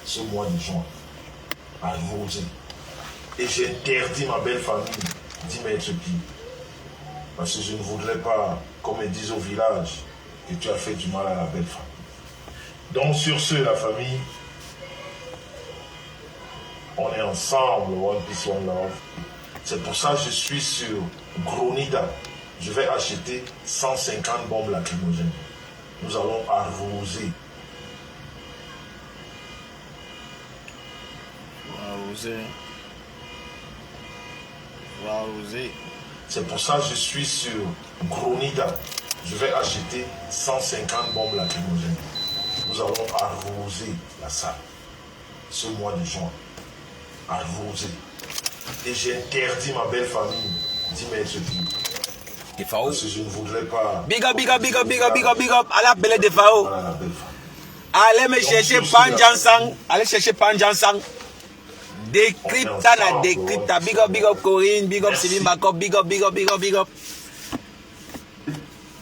ce mois de juin à Rosé. Et j'interdis ma belle famille d'y mettre pied. Parce que je ne voudrais pas qu'on me dise au village que tu as fait du mal à la belle famille. Donc sur ce, la famille, on est ensemble, One Peace, One Love. C'est pour ça que je suis sur Gronida. Je vais acheter 150 bombes lacrymogènes. Nous allons arroser. Arroser. C'est pour ça que je suis sur Gronida. Je vais acheter 150 bombes lacrymogènes. Nous allons arroser la salle ce mois de juin. Arroser. Et j'interdis ma belle famille d'y mettre pied. Parce que je ne voudrais pas. Big up, big up, big up, big up, big up, big up. À la belle de Fao. Voilà la belle famille. Allez me chercher Panjansang. Allez chercher Panjansang. Décrypta na décrypta. Big up Corinne. Big up Sylvie Makop. Big up, big up, big up, big up.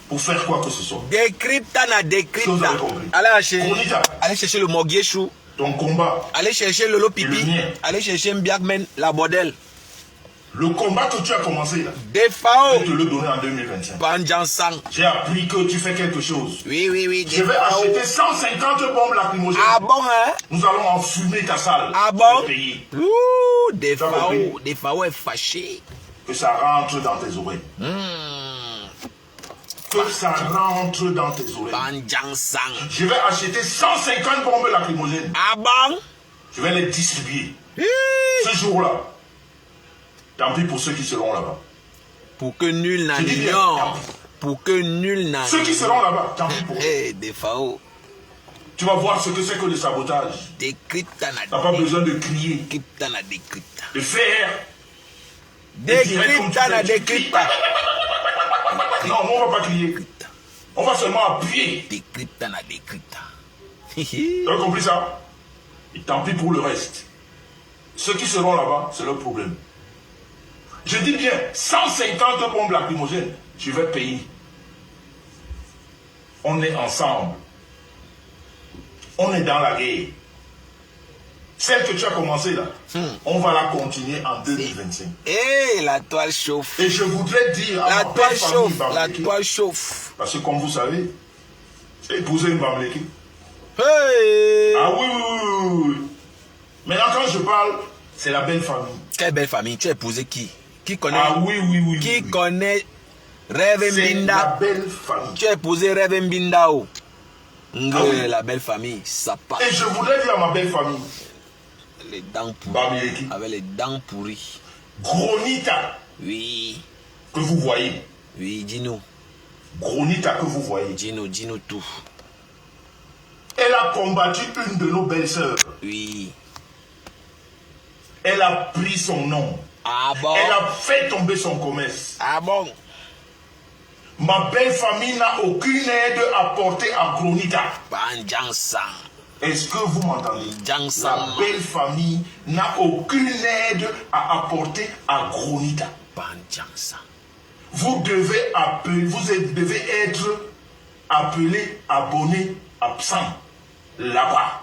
Pour faire quoi que ce soit. Décrypta na décrypta. Allez chercher le Mogiechou. Ton combat. Allez chercher Lolo Pipi. Allez chercher Mbiakmen, la bordel. Le combat que tu as commencé là. Des Fao. Je vais te le donner en 2025. Panjansang. J'ai appris que tu fais quelque chose. Oui. Je vais acheter 150 bombes lacrymogènes. Ah bon, hein? Nous allons enfumer ta salle. Ah bon? Ouh, des Fao est fâché. Que ça rentre dans tes oreilles. Que ça rentre dans tes oreilles. Panjansang. Je vais acheter 150 bombes lacrymogènes. Ah bon? Je vais les distribuer. Ce jour-là. Tant pis pour ceux qui seront là-bas. Pour que nul n'en ignore. Pour que nul n'en ignore. Ceux qui seront là-bas, tant pis pour eux. Des Fao. Tu vas voir ce que c'est que le sabotage. Décrypta na tu n'as pas besoin de crier. Décrypta na décrypta. De faire. Décrypta na décrypta. Non, on ne va pas crier. On va seulement appuyer. Décrypta na décrypta. Tu as compris ça? Et tant pis pour le reste. Ceux qui seront là-bas, c'est leur problème. Je dis bien, 150 bombes lacrymogènes, je vais payer. On est ensemble. On est dans la guerre. Celle que tu as commencée là, on va la continuer en 2025. Et la toile chauffe. Et je voudrais dire à la ma toile belle chauffe. famille, La toile chauffe. parce que comme vous savez, j'ai épousé une Bamléki. Hey. Ah oui. Maintenant quand je parle, c'est la belle famille. Quelle belle famille? Tu as épousé qui? Qui connaît? Ah oui. Qui connaît Rêve Mbinda? La belle famille. Tu as épousé Rêve Mbinda ou? La belle famille, ça part. Et je voudrais dire à ma belle famille. Les dents pourries. Bamileki. Avec les dents pourries. Gronita. Oui. Que vous voyez. Oui, dis-nous. Gronita que vous voyez. Dis-nous tout. Elle a combattu une de nos belles-sœurs. Oui. Elle a pris son nom. Ah bon? Elle a fait tomber son commerce. Ah bon? Ma belle famille n'a aucune aide à porter à Gronita. Panjansang. Est-ce que vous m'entendez? La belle famille n'a aucune aide à apporter à Gronita. Panjansang. Vous devez être appelé, abonné, absent là-bas.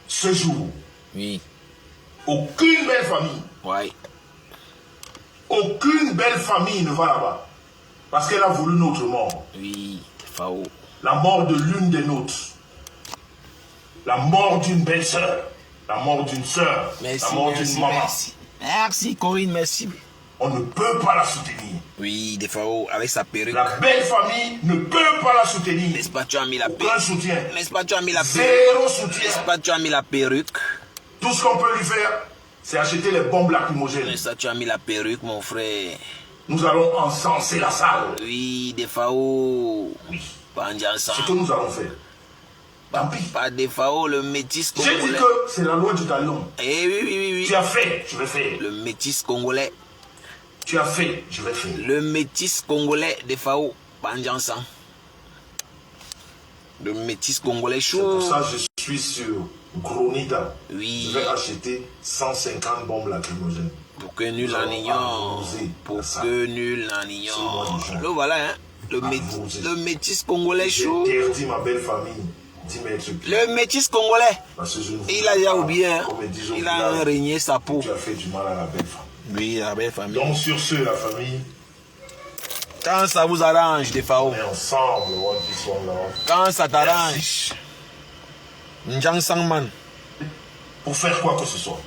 Ce jour. Oui. Aucune belle famille. Oui. Aucune belle famille ne va là-bas. Parce qu'elle a voulu notre mort. Oui, Fao. La mort de l'une des nôtres. La mort d'une belle-sœur. La mort d'une sœur. La mort d'une maman. Merci Corinne, merci. On ne peut pas la soutenir. Oui, des Fao, avec sa perruque. La belle famille ne peut pas la soutenir. N'est-ce pas, tu as mis la perruque? Aucun soutien. N'est-ce pas, tu as mis la perruque? Zéro soutien. N'est-ce pas, tu as mis la perruque? Tout ce qu'on peut lui faire, c'est acheter les bombes lacrymogènes. N'est-ce pas, tu as mis la perruque, mon frère? Nous allons encenser la salle. Oui, des Fao. Oui. Panjansang. Ce que nous allons faire. Tant pis. Pas des Fao, le métis congolais. J'ai dit que c'est la loi du talion. Eh oui. Tu as fait, je vais faire. Le métis congolais. Tu as fait, je vais faire. Le métis congolais des Fao. Panjansang. Le métis congolais chaud. C'est pour ça que je suis sur Gronita. Oui. Je vais acheter 150 bombes lacrymogènes. Pour que nul n'en ignore. Pour que nul n'en ignore. Le voilà, hein. Le métis congolais chaud. J'ai interdit ma belle famille Dis maître Pierre. Le métis congolais, Parce que je ne voudrais il a déjà pas, oublié, hein. comme ils disent au Il a village, régné sa peau. tu as fait du mal à la belle femme. Oui, la belle famille. Donc sur ce, la famille, Quand ça vous arrange, des on Fao. est ensemble, One Peace, One Love. Quand ça t'arrange, Njang Sangman. Pour faire quoi que ce soit.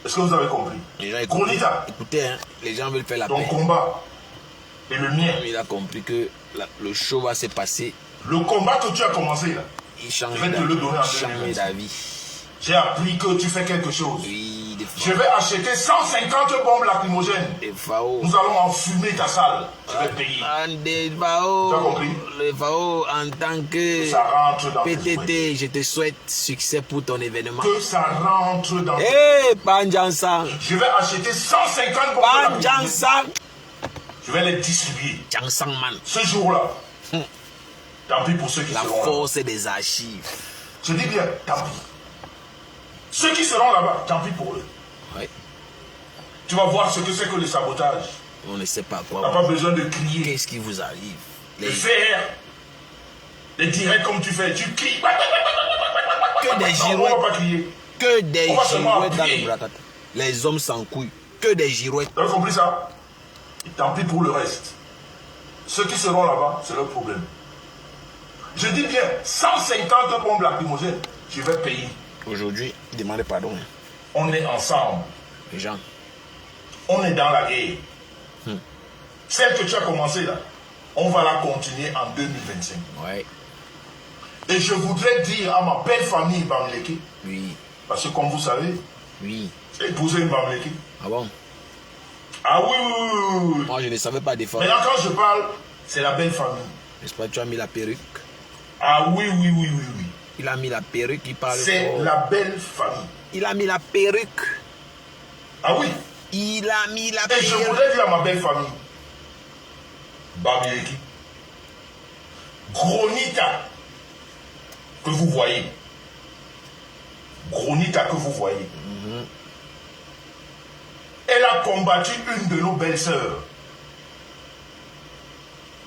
Est-ce que vous avez compris? Les gens Kronita, écoutez, hein, les gens veulent faire la ton paix. combat et le mien. Il a compris que le show va se passer. Le combat que tu as commencé là, Il change je vais te le donner en changer 2025. d'avis. J'ai appris que tu fais quelque chose. Oui, des Je vais acheter 150 bombes lacrymogènes. Fao. Nous allons enfumer ta salle. Je vais payer. Des Fao. Tu as compris? Le Fao, en tant que Ça rentre dans tes souhaits. PTT, je te souhaite succès pour ton événement. Que ça rentre dans tes Eh, Panjansan. Je vais acheter 150 bombes lacrymogènes. Panjansan. Je vais les distribuer. Jansangman. Ce jour-là, tant pis pour ceux qui La seront là. force des archives. Je dis bien, tant pis. Ceux qui seront là-bas, tant pis pour eux. Oui. Tu vas voir ce que c'est que le sabotage. On ne sait pas Tu n'as quoi. pas besoin de crier, Qu'est-ce qui vous arrive? de faire, de directs comme tu fais. Tu cries. Que des Non, on girouettes. ne va pas crier. Que des On va seulement girouettes dans appuyer. le Brakata. Les hommes sans couilles. Que des girouettes. Tu as compris ça? Et tant pis pour le reste. Ceux qui seront là-bas, c'est leur problème. Je dis bien, 150 bombes lacrymogènes, je vais payer. Aujourd'hui, demandez pardon. On est ensemble. Les gens. On est dans la guerre. Celle que tu as commencée là, on va la continuer en 2025. Ouais. Et je voudrais dire à ma belle famille Bamileke, Oui. parce que comme vous savez, Oui. j'ai épousé une Bamileke. Ah bon? Ah oui, oui, oui, oui, oui. Moi, je ne savais pas des fois. Maintenant quand je parle, c'est la belle famille. N'est-ce pas, tu as mis la perruque. Ah oui, oui, oui, oui, oui. Il a mis la perruque, il parle C'est fort. la belle famille. Il a mis la perruque. Ah oui. Il a mis la Et je perruque. voudrais dire à ma belle famille, Bamileke, Gronita, que vous voyez, Gronita que vous voyez, elle a combattu une de nos belles-sœurs.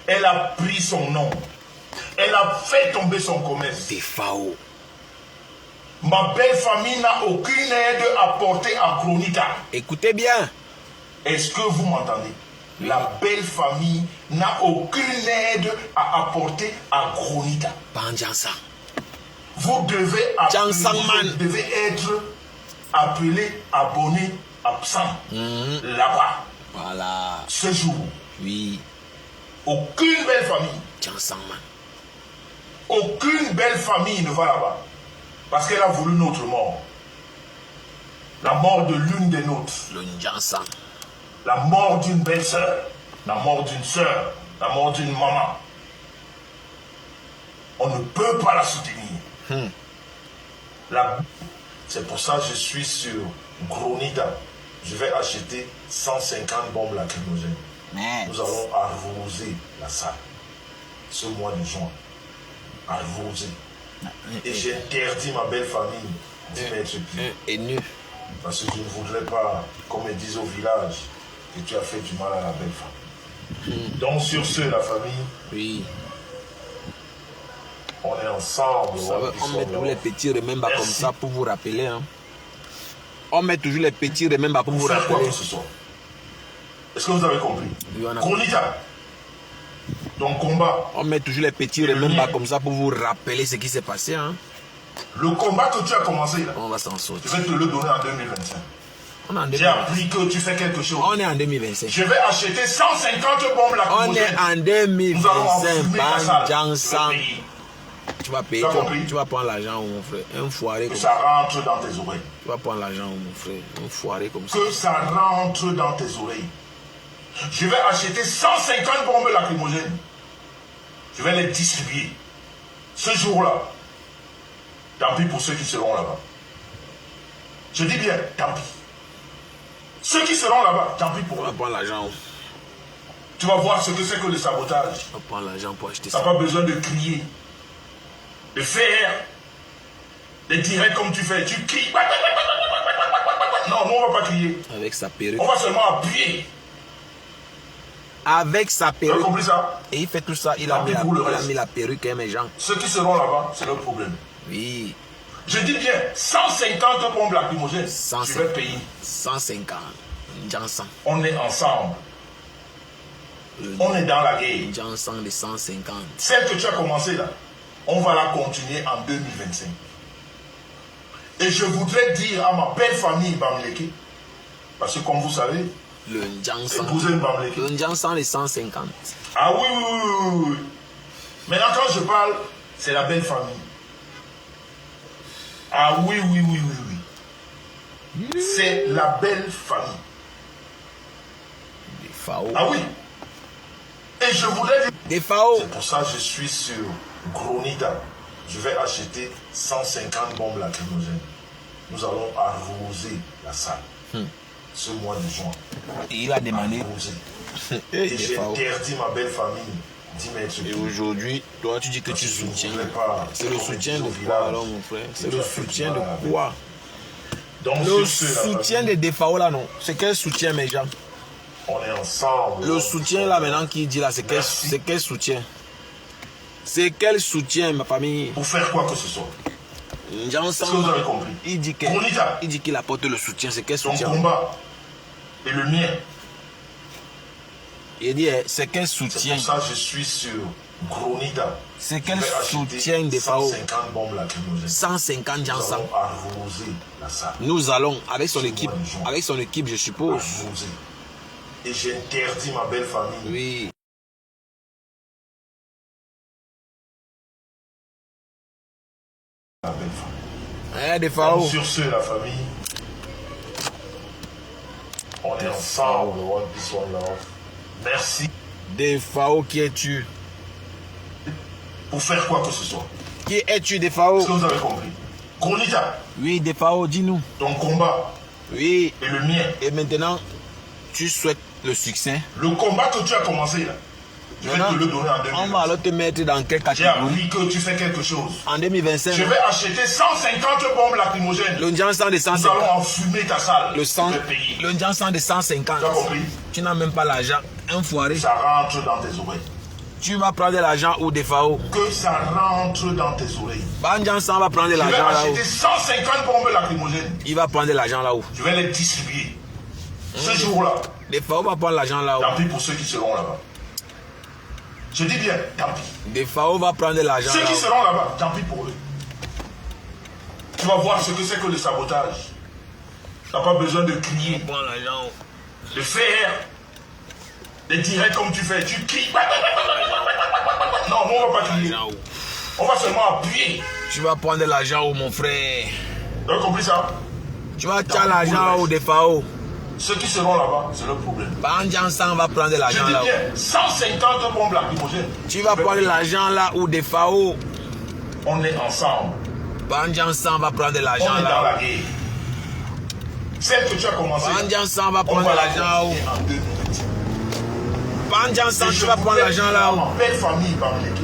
Elle a pris son nom. Elle a fait tomber son commerce. Des Fao. Ma belle famille n'a aucune aide à porter à Gronita. Écoutez bien. Est-ce que vous m'entendez? La belle famille n'a aucune aide à apporter à Gronita. Panjansa. Vous devez, vous devez être appelé, abonné, absent là-bas. Voilà. Ce jour, Oui. aucune belle famille, Jansangman. aucune belle famille ne va là-bas. Parce qu'elle a voulu notre mort. La mort de l'une des nôtres. Le Njansan. La mort d'une belle sœur. La mort d'une sœur. La mort d'une maman. On ne peut pas la soutenir. C'est pour ça que je suis sur Gronita. Je vais acheter 150 bombes lacrymogènes. Mais. Nous allons arroser la salle. Ce mois de juin. Arroser. Et j'interdis ma belle famille d'y mettre pied. Et nu. Parce que je ne voudrais pas, comme ils disent au village, que tu as fait du mal à la belle femme. Donc sur ce, la famille, Oui. on est ensemble. Vous savez, on met toujours les petits remembers comme ça pour vous rappeler. Hein. On met toujours les petits remembers pour vous Pour faire quoi rappeler. que ce soit. Est-ce que vous avez compris? Oui, on a- Gronita, ton combat, On met toujours les petits remembers comme ça pour vous rappeler ce qui s'est passé. Hein. le combat que tu as commencé là, On va s'en je sortir. vais te le donner en 2025. On est en J'ai 2025. appris que tu fais quelque chose. On est en 2025. Je vais acheter 150 bombes On lacrymogènes. est en Nous allons 2025. enfumer ta salle. Banjansan. Je vais payer. Tu vas payer. Tu as compris? Tu vas prendre l'argent, mon frère. Un foiré Que comme ça ça. rentre dans tes oreilles. Tu vas prendre l'argent, mon frère. Un foiré comme ça. Que ça rentre dans tes oreilles. Je vais acheter 150 bombes lacrymogènes. Je vais les distribuer. Ce jour-là, tant pis pour ceux qui seront là-bas. Je dis bien, tant pis. Ceux qui seront là-bas, tant pis pour On va eux. prendre l'argent. Tu vas voir ce que c'est que le sabotage. On va prendre l'argent pour acheter Tu n'as ça. pas besoin de crier, de faire, de directs comme tu fais. Tu cries. Non, nous on ne va pas crier. Avec sa perruque. On va seulement appuyer. avec sa Vous avez perruque. compris ça? Et il fait tout ça, il a mis la perruque, hein, mes gens. Ceux qui seront là-bas, c'est leur problème. Oui. Je dis bien, 150 bombes lacrymogènes. 150. Je vais payer. 150. Jansan. On est ensemble. On est dans la guerre. Jansan de 150. Celle que tu as commencée là, on va la continuer en 2025. Et je voudrais dire à ma belle famille Bamileke, parce que comme vous savez, Le Jansan. épouser Bamileke. Le Jansan de 150. Ah oui, oui, oui, oui, oui. Maintenant quand je parle, c'est la belle famille. Ah oui, oui, oui, oui, oui. C'est la belle famille. Des FAO. Ah oui. Et je voudrais dire... Des FAO. C'est pour ça que je suis sur Gronida. Je vais acheter 150 bombes lacrymogènes. Nous allons arroser la salle. Ce mois de juin. Et il a demandé. Arroser. Et Et j'ai interdit ma belle famille d'y mettre. Et aujourd'hui, toi tu dis que tu soutiens. C'est le soutien de quoi village. alors mon frère? C'est le soutien de quoi? Donc, Le sur ce, la soutien famille, des DFAO là non. C'est quel soutien mes gens? on est ensemble. Le soutien là maintenant qui dit là, c'est quel soutien? C'est quel soutien ma famille? Pour faire quoi que ce soit. Jansan, Est-ce que vous avez compris? il dit qu'il apporte le soutien. C'est quel Ton soutien? combat et le mien. Il dit c'est quel C'est soutien? pour ça que je suis sur Gronida. C'est quel Je vais acheter soutien des FAO? 150 bombes lacrymogènes. 150 Nous Jansan. allons arroser la salle. Nous allons avec son Ce équipe, mois de juin. avec son équipe je suppose. Arroser. Et j'ai interdit ma belle famille. Oui. La belle famille. Des FAO. Donc, sur ce, la famille, on est ensemble. One peace, one love. Merci. Des FAO, qui es-tu? Pour faire quoi que ce soit. Qui es-tu des FAO? Est-ce que vous avez compris? Gronida, Oui, des FAO, dis-nous. ton combat Oui. et le mien. Et maintenant, tu souhaites le succès. Le combat que tu as commencé là, je vais te le donner en On 2025. va alors te mettre dans quelle J'ai catégorie? appris que tu fais quelque chose. En 2025. Je vais acheter 150 bombes lacrymogènes. Le Jansan de Nous 150. allons enfumer ta salle. Le sang. Je vais payer. Le Jansan de 150. Tu as compris? Tu n'as même pas l'argent. Un foiré. Ça rentre dans tes oreilles. Tu vas prendre l'argent ou des FAO. Que ça rentre dans tes oreilles. Jansan va prendre Je vais l'argent là-haut. acheter 150 bombes lacrymogènes. Il va prendre l'argent là-haut. Je vais les distribuer. Ce jour-là, Des FAO va prendre l'argent là-haut. tant pis pour ceux qui seront là-bas. Je dis bien, tant pis. Des FAO va prendre l'argent Ceux qui là-haut. seront là-bas, tant pis pour eux. Tu vas voir ce que c'est que le sabotage. Tu n'as pas besoin de crier, Prends l'argent. de faire des directs comme tu fais. Tu cries. Non, nous, on ne va pas crier. L'argent où? On va seulement appuyer. Tu vas prendre l'argent où mon frère? Tu as compris ça? Tu vas tirer l'argent où des FAO? Ceux qui seront là-bas, c'est leur problème. Jansan va prendre Je l'argent dis là-haut. bien, 150 bombes lacrymogènes. Tu vas prendre l'argent là où des FAO? On est ensemble. Jansan va prendre On l'argent est dans là. la guerre. Celle que tu as commencé, Jansan va on prendre va la l'argent où? continuer en 2025. Jansan, Et tu je vas prendre voudrais l'argent dire là à où? ma belle famille Bamileke.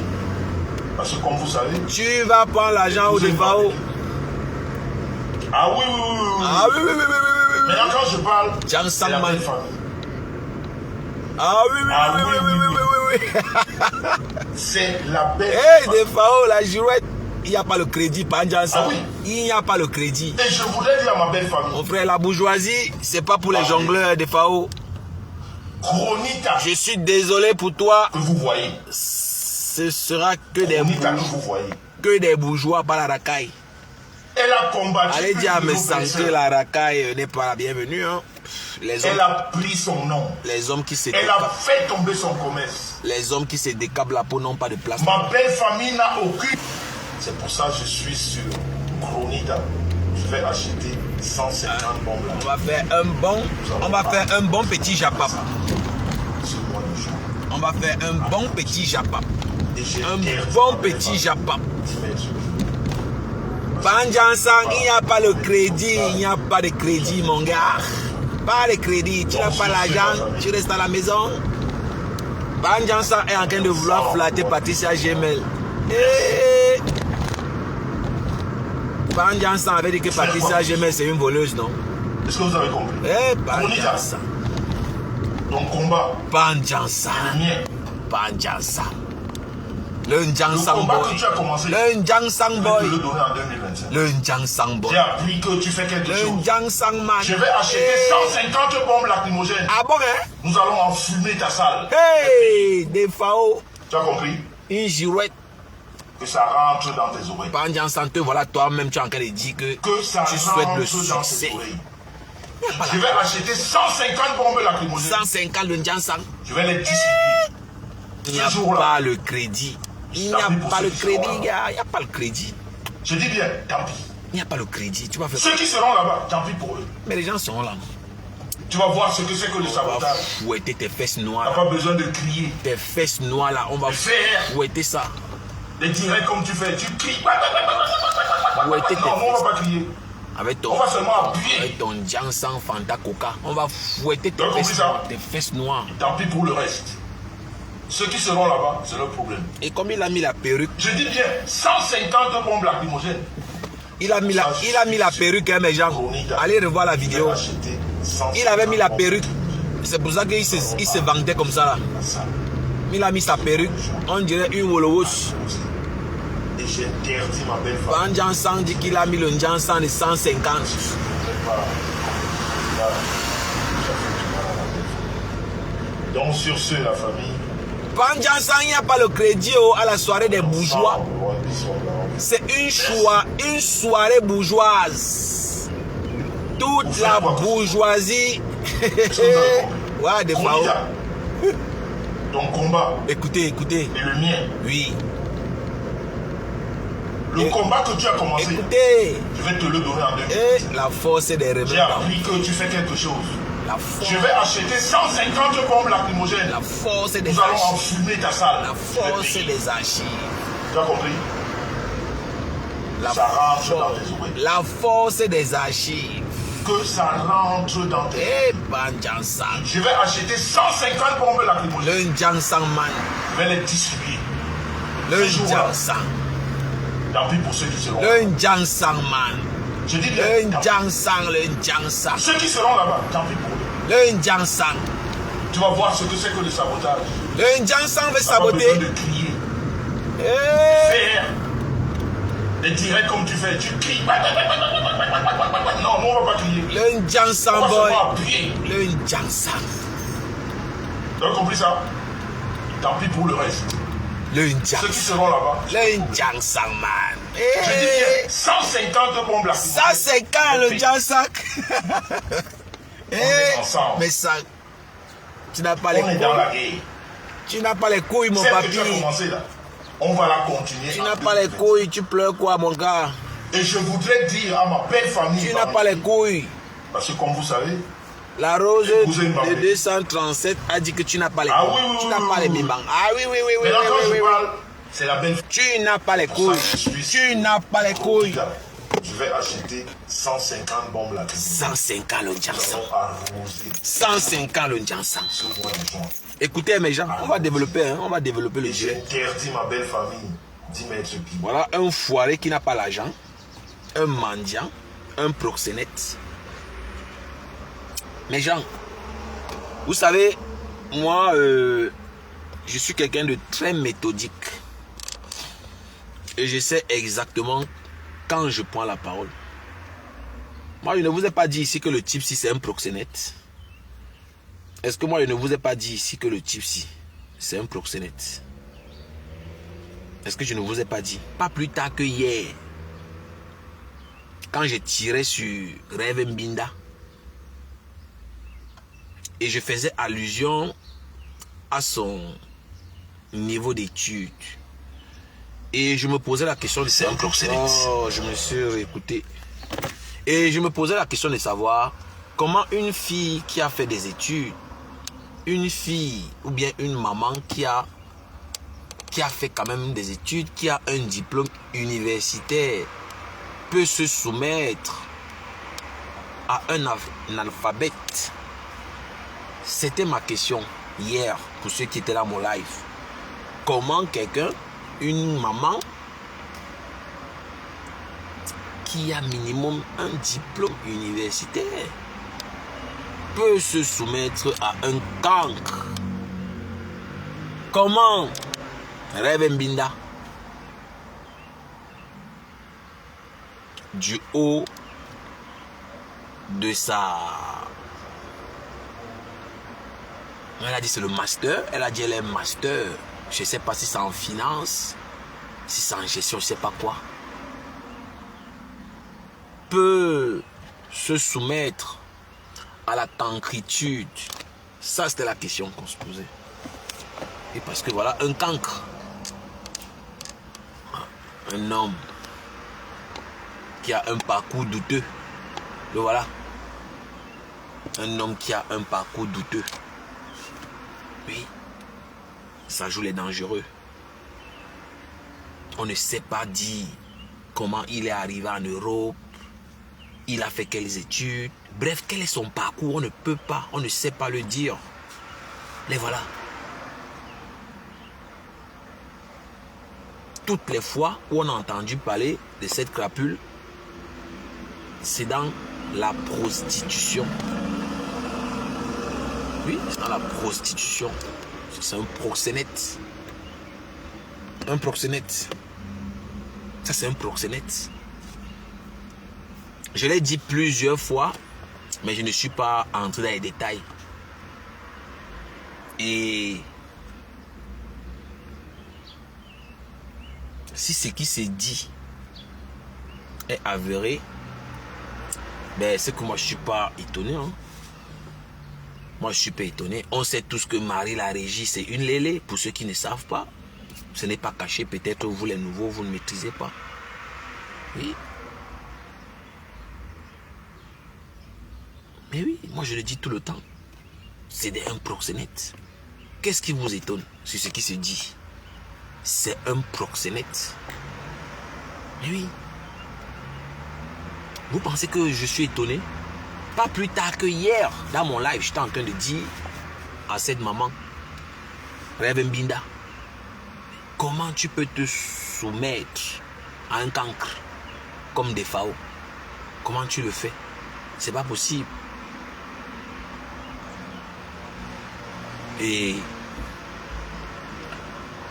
Parce que comme vous savez, Tu vas prendre l'argent où des FAO? ah oui, oui, oui, oui, oui. Ah oui, oui, oui, oui, oui, oui. Maintenant quand je parle, Jansan c'est la man. belle famille. Ah oui, oui, Ah oui, oui, oui, oui, oui, oui, oui. C'est la belle Hey, famille. des FAO, la girouette. Il n'y a pas le crédit, pas Jansan. Ah oui. Il n'y a pas le crédit. Et je voudrais dire à ma belle famille, Mon frère, la bourgeoisie, c'est pas pour les Ah oui. jongleurs des FAO. Chronita Je suis désolé pour toi. que vous voyez, Ce sera Chronita que vous voyez, que des bourgeois, pas la racaille. elle a combattu Allez plus dire à de mes nos santé, blessés. la racaille n'est pas la bienvenue. Hein. Les Elle hommes, a pris son nom. les hommes qui se Elle a décablent, fait tomber son commerce. les hommes qui se décablent la peau n'ont pas de place. Ma belle famille n'a aucune. C'est pour ça que je suis sur Chronida. Je vais acheter 150 bombes là. On va faire un bon petit japap. Ce mois de juin. On va faire un bon petit japap. Et j'ai Un interdit bon ma belle petit famille japap. d'y mettre. Jansan, il n'y a pas le crédit, il n'y a pas de crédit, mon gars. Pas de crédit, tu n'as pas l'argent, tu restes à la maison. Jansan est en train de vouloir flatter Patricia Gemel. Jansan avait dit que Patricia Gemel c'est une voleuse, non? Est-ce que vous avez compris? Jansan. Ton combat. Banjansa. Le mien. Banjansa. Le Njansang combat Boy. que tu as commencé. Le Njansang Je vais Boy. te le donner en 2025. Le Njansang Boy. J'ai appris que tu fais quelque Le chose. Njansang Man. Je vais acheter 150 bombes lacrymogènes. Ah bon, hein? Nous allons enfumer ta salle. Hey! Des FAO. Tu as compris? Une girouette. Que ça rentre dans tes oreilles. Banjansa, voilà, toi-même, tu es en train de dire que ça tu souhaites le rentre dans succès. tes oreilles. Je vais acheter 150 bombes lacrymogènes. 150 le Njansang. Je vais les distribuer. Il n'y a pas le crédit. Il n'y a pas le crédit, gars. Il n'y a pas le crédit. Je dis bien, tant pis. Il n'y a pas le crédit. Tu vas faire. Ceux qui seront là-bas, tant pis pour eux. Mais les gens seront là. Tu vas voir ce que c'est que le On va sabotage. fouetter tes fesses Tu noires. n'as pas besoin de crier. Tes fesses noires là, on va Faire. fouetter ça. Les directs comme tu fais, tu cries. Fouetter tes Non, on ne fesses. va pas crier. Avec ton, On va seulement appuyer. avec ton Njansang Fanta Coca. On va fouetter Tu as compris ça? tes fesses noires. Tant pis pour le reste. Ceux qui seront là-bas, c'est leur problème. Et comme il a mis la perruque, Je dis bien, 150 bombes lacrymogènes. il a mis la perruque, hein, mes gens. Allez revoir la vidéo. Il avait mis la perruque. C'est pour ça qu'il se vendait comme ça là. Il a mis sa perruque. On dirait une Wolowos. Et j'interdis ma belle femme. Banjansan dit qu'il a mis le Njansang de 150. Donc sur ce, la famille. Banjansan, il n'y a pas le crédit à la soirée des bourgeois. C'est une soirée bourgeoise. Toute la bourgeoisie. Ouais, des fois. Ton combat. Écoutez. Et le mien. Oui. Le combat que tu as commencé. Écoutez. Je vais te le donner en 2000. Et la force des rebelles. J'ai appris que tu fais quelque chose. La force. Je vais acheter 150 bombes lacrymogènes. La force des Nous allons archives. enfumer ta salle. La force des archives. Tu as compris? Ça rentre dans tes oreilles. La force des archives. Que ça rentre dans tes oreilles. Et Banjansan. Je vais acheter 150 bombes lacrymogènes. Le Njansang Man. Je vais les distribuer. Le Njansang. Tant pis pour ceux qui seront. Le Njansang Man. Je dis bien. Le Njansang, le Njansang. Ceux qui seront là-bas, tant pis pour eux. Le Njansang. Tu vas voir ce que c'est que le sabotage. Le Njansang veut Tu n'as pas saboter. besoin de crier. Faire. Les directs comme tu fais, tu cries. Non, nous on va pas crier. Le On Njansang va Boy. seulement appuyer. Le Njansang. Tu as compris ça? Tant pis pour le reste. Le Ceux qui Njansang. seront là-bas. Le Njansang Man. Je dis bien 150 bombes là. Ça c'est quand le Njansang. est ensemble. Mais ça, tu n'as pas les On est dans la couilles. guerre. Tu n'as pas les couilles, mon Celle que papy. tu as commencé là, on va la continuer. Tu en n'as pas les 2020. couilles, tu pleures quoi, mon gars? Et je voudrais dire à ma belle famille. Tu n'as pas les couilles. Parce que comme vous savez, La rose Cousin de Mbappé. 237 a dit que tu n'as pas les couilles. Ah oui, oui, Tu oui, n'as oui, pas les oui. bimbang. Ah oui, oui, oui, oui, maintenant quand oui, je oui, oui. parle, c'est la belle Tu n'as pas les couilles. Tu n'as pas les couilles. Je vais acheter 150 bombes là. 150 le Nous Njansang. allons arroser 150 le Njansang. ce mois de juin. Écoutez mes gens, on va développer, hein, on va développer le Et jeu. j'interdis ma belle famille d'y mettre pied. Voilà un foiré qui n'a pas l'argent, un mendiant, un proxénète. Mes gens, vous savez, moi, je suis quelqu'un de très méthodique. Et je sais exactement quand je prends la parole. Moi, je ne vous ai pas dit ici que le type ci c'est un proxénète. Est-ce que moi, je ne vous ai pas dit ici que le type ci c'est un proxénète? Est-ce que je ne vous ai pas dit? Pas plus tard que hier, quand j'ai tiré sur Rêve Mbinda et je faisais allusion à son niveau d'études. Et je me posais la question de C'est un proxénète. Oh, je me suis réécouté. Et je me posais la question de savoir comment une fille qui a fait des études, une fille ou bien une maman qui a fait quand même des études, qui a un diplôme universitaire, peut se soumettre à un analphabète. C'était ma question hier pour ceux qui étaient là mon live. Comment quelqu'un, une maman qui a minimum un diplôme universitaire peut se soumettre à un cancre. Comment? Rev Mbinda, du haut de sa... Elle a dit c'est le master. Elle a dit elle est master. Je ne sais pas si c'est en finance, si c'est en gestion, je ne sais pas quoi. Peut se soumettre à la tancritude. Ça, c'était la question qu'on se posait. Et parce que voilà, un cancre. Un homme qui a un parcours douteux. Le voilà. Un homme qui a un parcours douteux. Oui. Ça joue les dangereux. On ne sait pas dire comment il est arrivé en Europe. Il a fait quelles études. Bref, quel est son parcours? On ne peut pas, on ne sait pas le dire. Les voilà. Toutes les fois où on a entendu parler de cette crapule, c'est dans la prostitution. Oui, c'est dans la prostitution. C'est un proxénète. Un proxénète. Ça, c'est un proxénète. Je l'ai dit plusieurs fois, mais je ne suis pas entré dans les détails. Et si ce qui s'est dit est avéré, ben c'est que moi je ne suis pas étonné. Hein. Moi je ne suis pas étonné. On sait tous que Marie la Régie c'est une lélé. Pour ceux qui ne savent pas, ce n'est pas caché. Peut-être vous les nouveaux, vous ne maîtrisez pas. Oui. Mais oui, moi je le dis tout le temps. C'est un proxénète. Qu'est-ce qui vous étonne sur ce qui se dit? C'est un proxénète. Mais oui. Vous pensez que je suis étonné? Pas plus tard que hier, dans mon live, j'étais en train de dire à cette maman, Rev Mbinda, comment tu peux te soumettre à un cancre comme des FAO? Comment tu le fais? C'est pas possible. Et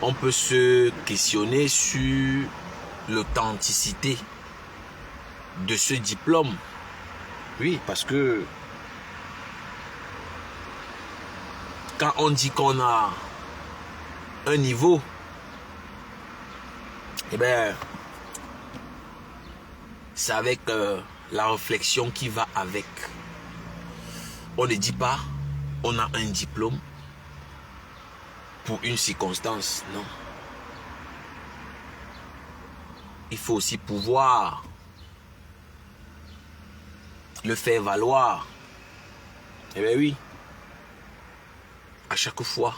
on peut se questionner sur l'authenticité de ce diplôme. Oui, parce que quand on dit qu'on a un niveau, eh bien, c'est avec la réflexion qui va avec. On ne dit pas on a un diplôme pour une circonstance, non. Il faut aussi pouvoir le faire valoir. Eh bien oui, à chaque fois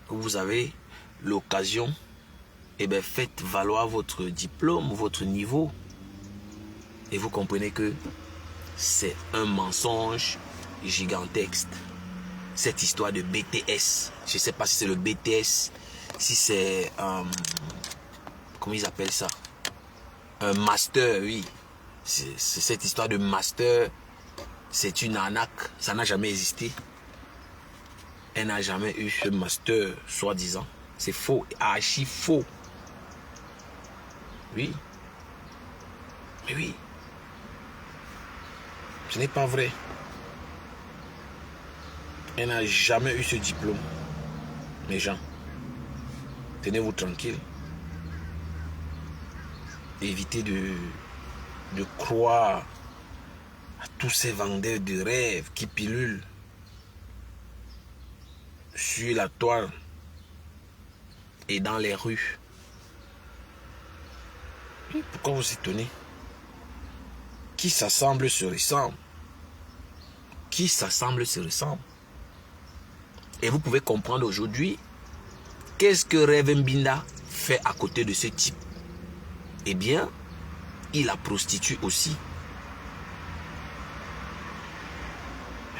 que vous avez l'occasion, eh bien faites valoir votre diplôme, votre niveau. Et vous comprenez que c'est un mensonge gigantesque. Cette histoire de BTS, je ne sais pas si c'est le BTS, si c'est comment ils appellent ça, un master, oui. C'est cette histoire de master, c'est une arnaque, ça n'a jamais existé. Elle n'a jamais eu ce master, soi-disant. C'est faux, archi faux. Oui. Mais oui. Ce n'est pas vrai. Elle n'a jamais eu ce diplôme. Mes gens, tenez-vous tranquille. Évitez de croire à tous ces vendeurs de rêves qui pilulent sur la toile et dans les rues. Pourquoi vous étonnez? Qui s'assemble se ressemble. Qui s'assemble se ressemble. Et vous pouvez comprendre aujourd'hui qu'est-ce que Rev Mbinda fait à côté de ce type. Eh bien, il la prostitue aussi.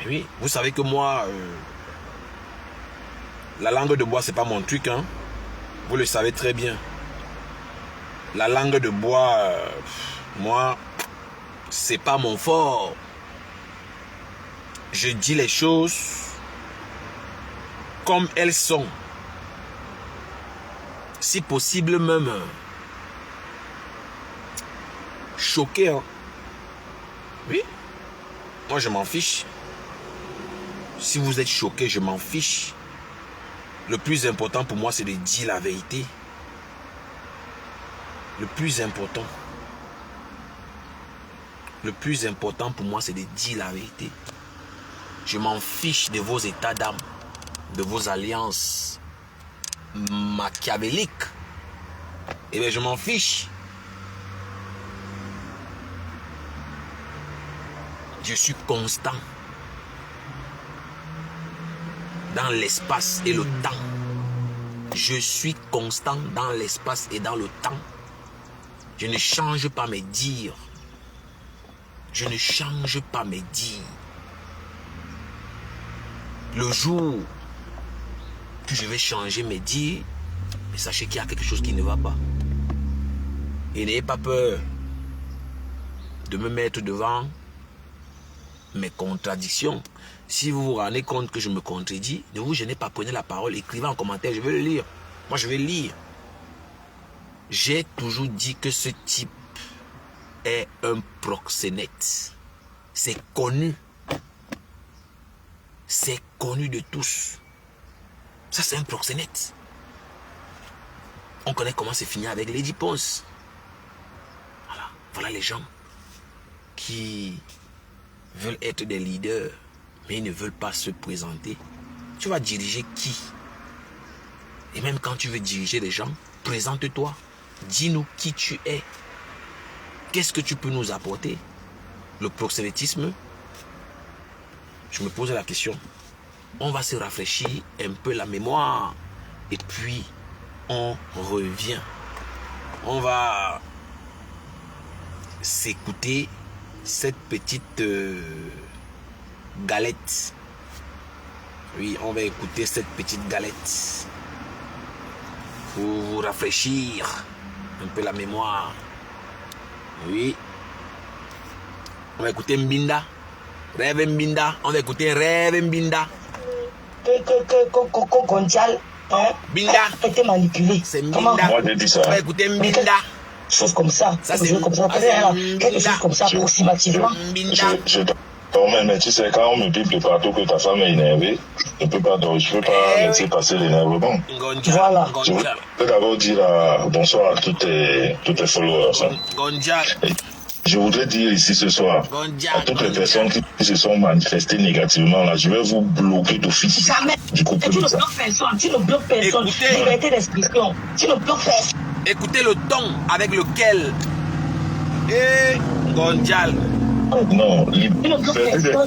Et oui, vous savez que moi, la langue de bois, c'est pas mon truc, hein. Vous le savez très bien. La langue de bois, moi, c'est pas mon fort. Je dis les choses comme elles sont. Si possible même choqué. Hein. Oui. Moi je m'en fiche. Si vous êtes choqué, je m'en fiche. Le plus important pour moi, c'est de dire la vérité. Le plus important. Le plus important pour moi, c'est de dire la vérité. Je m'en fiche de vos états d'âme, de vos alliances machiavéliques. Eh bien, je m'en fiche. Je suis constant dans l'espace et le temps. Je suis constant dans l'espace et dans le temps. Je ne change pas mes dires. Je ne change pas mes dires. Le jour que je vais changer mes dires, sachez qu'il y a quelque chose qui ne va pas. Et n'ayez pas peur de me mettre devant mes contradictions. Si vous vous rendez compte que je me contredis, ne vous gênez pas, prenez la parole, écrivez en commentaire, je vais le lire. Moi, je vais lire. J'ai toujours dit que ce type est un proxénète. C'est connu. C'est connu de tous. Ça, c'est un proxénète. On connaît comment c'est fini avec Lady Ponce. Voilà. Voilà les gens qui veulent être des leaders, mais ils ne veulent pas se présenter. Tu vas diriger qui? Et même quand tu veux diriger les gens, présente-toi. Dis-nous qui tu es. Qu'est-ce que tu peux nous apporter? Le proxénétisme, je me pose la question. On va se rafraîchir un peu la mémoire. Et puis, on revient. On va s'écouter cette petite galette. Oui, on va écouter cette petite galette. Pour vous rafraîchir un peu la mémoire. Oui. On va écouter Mbinda. Rêve Mbinda. On va écouter Rêve Mbinda. Gontial, hein? Binda. Été manipulé. C'est Mbinda. Moi, j'ai dit ça. On va écouter Mbinda. Chose comme ça. Ça, c'est comme ça. Quelque chose comme ça, approximativement. Mbinda. Je dormais, mais tu sais, quand on me pipe de partout que ta femme est énervée, je ne peux pas laisser passer l'énervement. Voilà. Je veux d'abord dire bonsoir à tous tes followers. Hein. Gonjal. Je voudrais dire ici ce soir à toutes les personnes qui se sont manifestées négativement, là, je vais vous bloquer d'office. Jamais. Du coup, Tu ne bloques personne. Tu ne bloques personne. Écoutez. Liberté d'expression. Tu ne bloques personne. Écoutez le ton avec lequel Gonjal. Non,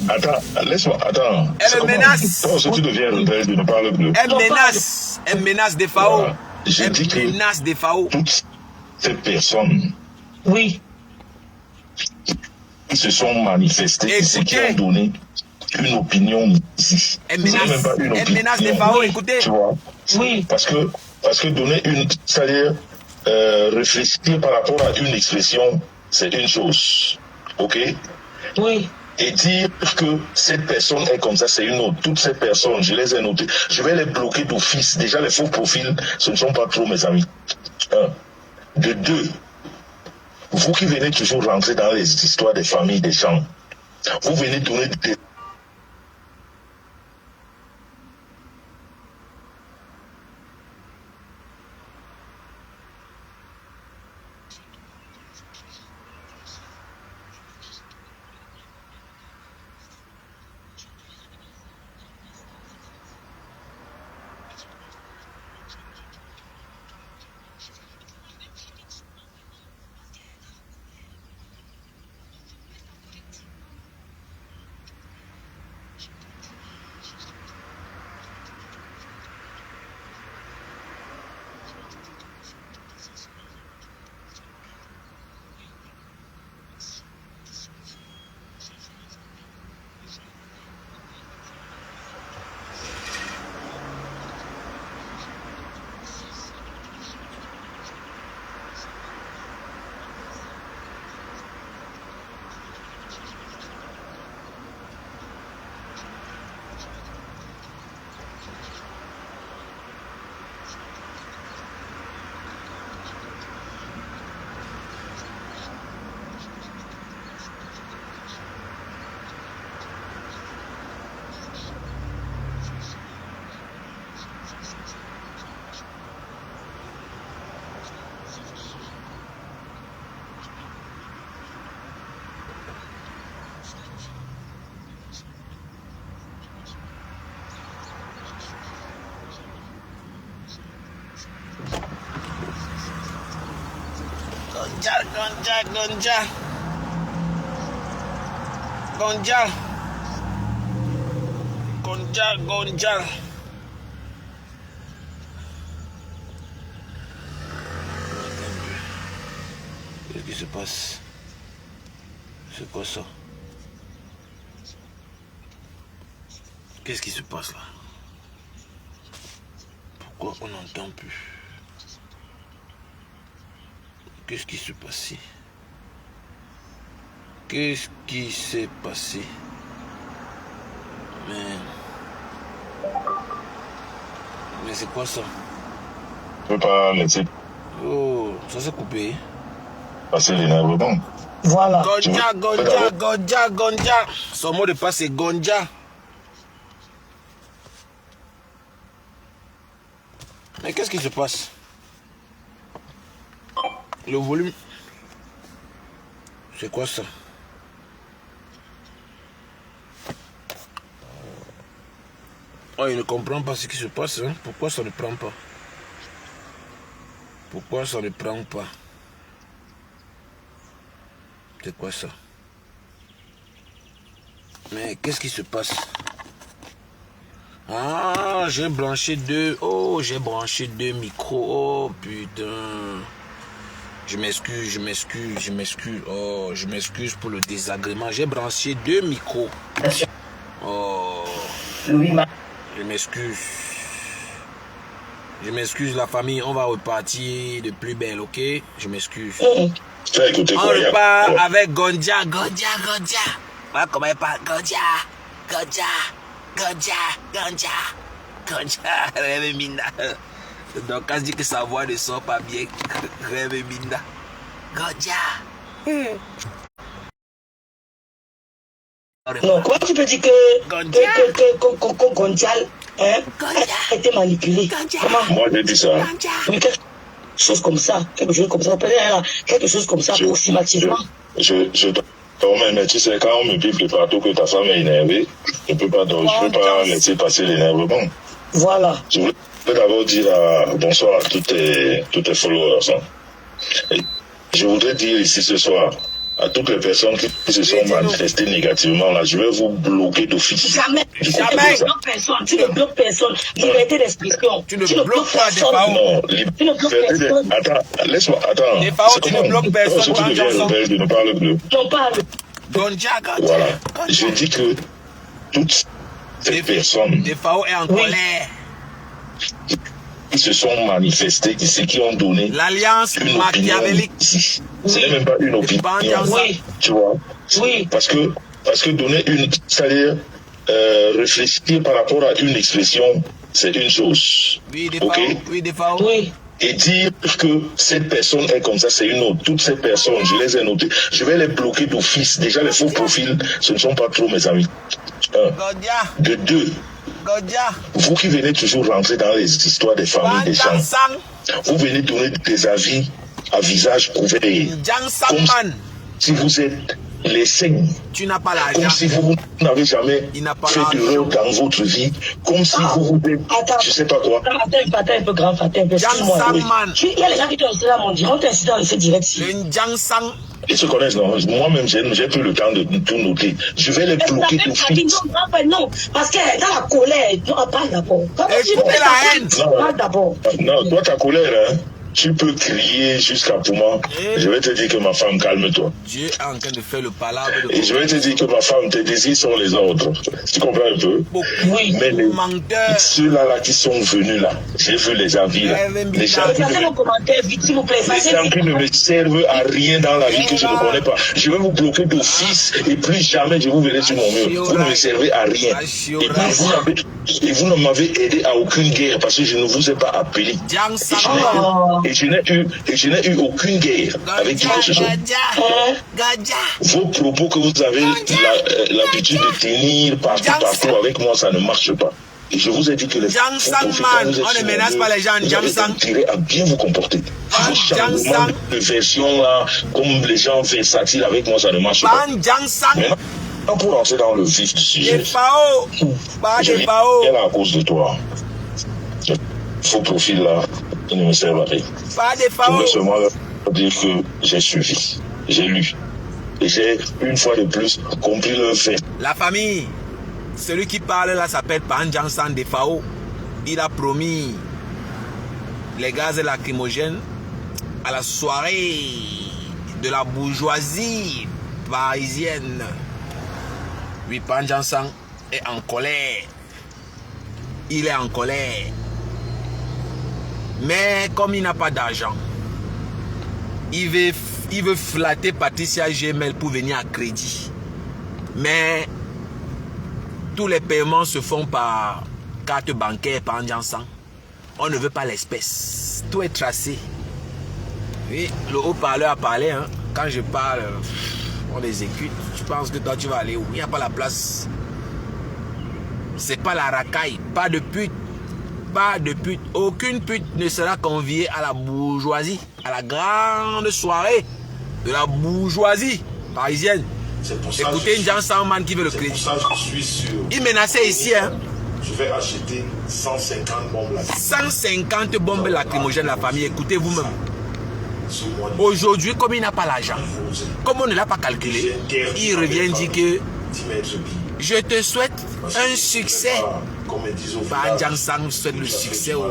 attends, laisse-moi, attends. Elle menace. Toi aussi, tu deviens rebelle, je ne parle plus. Elle menace des FAO. Voilà. J'ai dit que menace des FAO. toutes ces personnes Oui. qui se sont manifestées, c'est qui ont donné une opinion ici. Elle menace des FAO, écoutez. Tu vois? Oui. Parce que donner c'est-à-dire réfléchir par rapport à une expression, c'est une chose. Ok? Oui. Et dire que cette personne est comme ça, c'est une autre. Toutes ces personnes, je les ai notées. Je vais les bloquer d'office. Déjà, les faux profils, ce ne sont pas trop mes amis. Un. De deux, vous qui venez toujours rentrer dans les histoires des familles, des gens, vous venez donner des Gonja, Gonja, Gonja. Gonja. Gonja, Gonja. Qu'est-ce qui se passe? C'est quoi ça? Qu'est-ce qui se passe là? Pourquoi on n'entend plus? Qu'est-ce qui se passe? Qu'est-ce qui s'est passé? Mais c'est quoi ça? Je ne peux pas laisser Oh, ça s'est coupé. passer l'énervement. Voilà. Gonja, Gonja, Gonja, Gonja. Son mot de passe c'est Gonja. Mais qu'est-ce qui se passe? Le volume. C'est quoi ça? Oh, il ne comprend pas ce qui se passe. Hein? Pourquoi ça ne prend pas? Pourquoi ça ne prend pas? C'est quoi ça? Mais qu'est-ce qui se passe? Ah, j'ai branché deux. Oh, j'ai branché deux micros. Oh, putain. Je m'excuse, je m'excuse, je m'excuse. Oh, je m'excuse pour le désagrément. J'ai branché deux micros. Oh. Louis, Je m'excuse. Je m'excuse la famille. On va repartir de plus belle, ok? Je m'excuse. Tu as écouté On quoi? repart avec Gonja, Gonja, Gonja. Voilà comment elle parle. Gonja, Gonja, Gonja, Gonja, Gonja. Rêve Minda. Donc quand je dis que sa voix ne sort pas bien, Rêve Minda. Gonja. non, comment tu peux dire que Gonjal a été manipulé? Comment? Moi, j'ai dit ça. Oui, quelque chose comme ça. Quelque chose comme ça. Quelque chose comme ça, approximativement. Je dormais, mais tu sais, quand on me pipe de partout que ta femme est énervée, je ne peux pas laisser passer l'énervement. Voilà. Je voulais d'abord dire bonsoir à tous tes followers. Hein. Et je voudrais dire ici ce soir à toutes les personnes qui se sont manifestées négativement, là, je vais vous bloquer d'office. Jamais. Tu ne bloques personne. Liberté d'expression. Tu ne bloques pas des parents. Non, liberté Attends, laisse-moi. Attends. Des parents, tu ne bloques personne. Si tu deviens rebelle, je ne parle plus. Non, pas. Gonja, Gonja. Voilà. Je dis que toutes ces personnes des parents est en colère. qui se sont manifestés ici, qui ont donné L'alliance une opinion machiavélique. ici. Ce n'est même pas une opinion. Oui. Tu vois? Oui. Parce que donner c'est-à-dire réfléchir par rapport à une expression, c'est une chose. Oui, des Ok? parents. Oui, des parents. Oui. Et dire que cette personne est comme ça, c'est une autre. Toutes ces personnes, je les ai notées. Je vais les bloquer d'office. Déjà, les faux profils, ce ne sont pas trop mes amis. Gonja, De deux, Gonja. vous qui venez toujours rentrer dans les histoires des familles des gens, vous venez donner des avis à visage couvert. Comme si vous êtes les saints. Tu n'as pas Comme l'argent. si vous n'avez jamais fait d'erreur dans votre vie. Comme si vous êtes, je sais pas quoi. Attends un peu, grand, attends un peu. Excuse-moi. Il y a les gens qui t'ont incité à mon dire. On t'a incité dans le fait direct. Le Njangsang. Ils se connaissent, non? Moi-même, j'ai plus le temps de tout noter. Je vais les bloquer tout de suite. Non, parce que dans la colère, non, parle d'abord. Écoutez la haine. Parle d'abord. Non, toi, ta colère, hein? Tu peux crier jusqu'à Pouma. Je vais te dire que ma femme, calme-toi. Dieu est en train de faire le palabre de Et je vais te dire que ma femme, tes désirs sont les ordres. Tu comprends un peu? Oui, mais menteurs. Ceux-là qui sont venus là, j'ai vu les avis là. Les gens qui ne me servent à rien dans la vie que je ne connais pas. Je vais vous bloquer d'office et plus jamais je vous verrai sur mon mur. Vous ne me servez à rien. Et vous ne m'avez aidé à aucune guerre parce que je ne vous ai pas appelé. Et je n'ai eu aucune guerre avec qui que ce soit. Vos propos que vous avez l'habitude de tenir partout avec moi, ça ne marche pas. Et je vous ai dit que les on ne menace pas les gens. Tirez à bien vous comporter. Vos changements de version là, comme les gens versatiles avec moi, ça ne marche pas. Maintenant, pour rentrer dans le vif du sujet, je viens à cause de toi. Le faux profil là, il ne me sert à rien. Je voulais seulement dire que j'ai suivi, j'ai lu. Et j'ai, une fois de plus, compris le fait. La famille, celui qui parle là s'appelle Panjansan Defao. Il a promis les gaz lacrymogènes à la soirée de la bourgeoisie parisienne. Oui, Panjansan est en colère. Il est en colère. Mais comme il n'a pas d'argent, il veut flatter Patricia Gemel pour venir à crédit. Mais tous les paiements se font par carte bancaire, par Panjansan. On ne veut pas l'espèce. Tout est tracé. Oui, le haut-parleur a parlé. Hein. Quand je parle, on exécute. Tu penses que toi tu vas aller où? Il n'y a pas la place. C'est pas la racaille. Pas de pute. Pas de pute. Aucune pute ne sera conviée à la bourgeoisie. À la grande soirée de la bourgeoisie parisienne. Écoutez N'Djansan Man qui veut le crédit. C'est pour ça que je suis sûr. Il menaçait ici. Hein. Je vais acheter 150 bombes lacrymogènes. 150 bombes lacrymogènes, la famille. Écoutez vous-même. Aujourd'hui, comme il n'a pas l'argent, comme on ne l'a pas calculé, il revient dire que je te souhaite un succès. Panjansan souhaite le succès au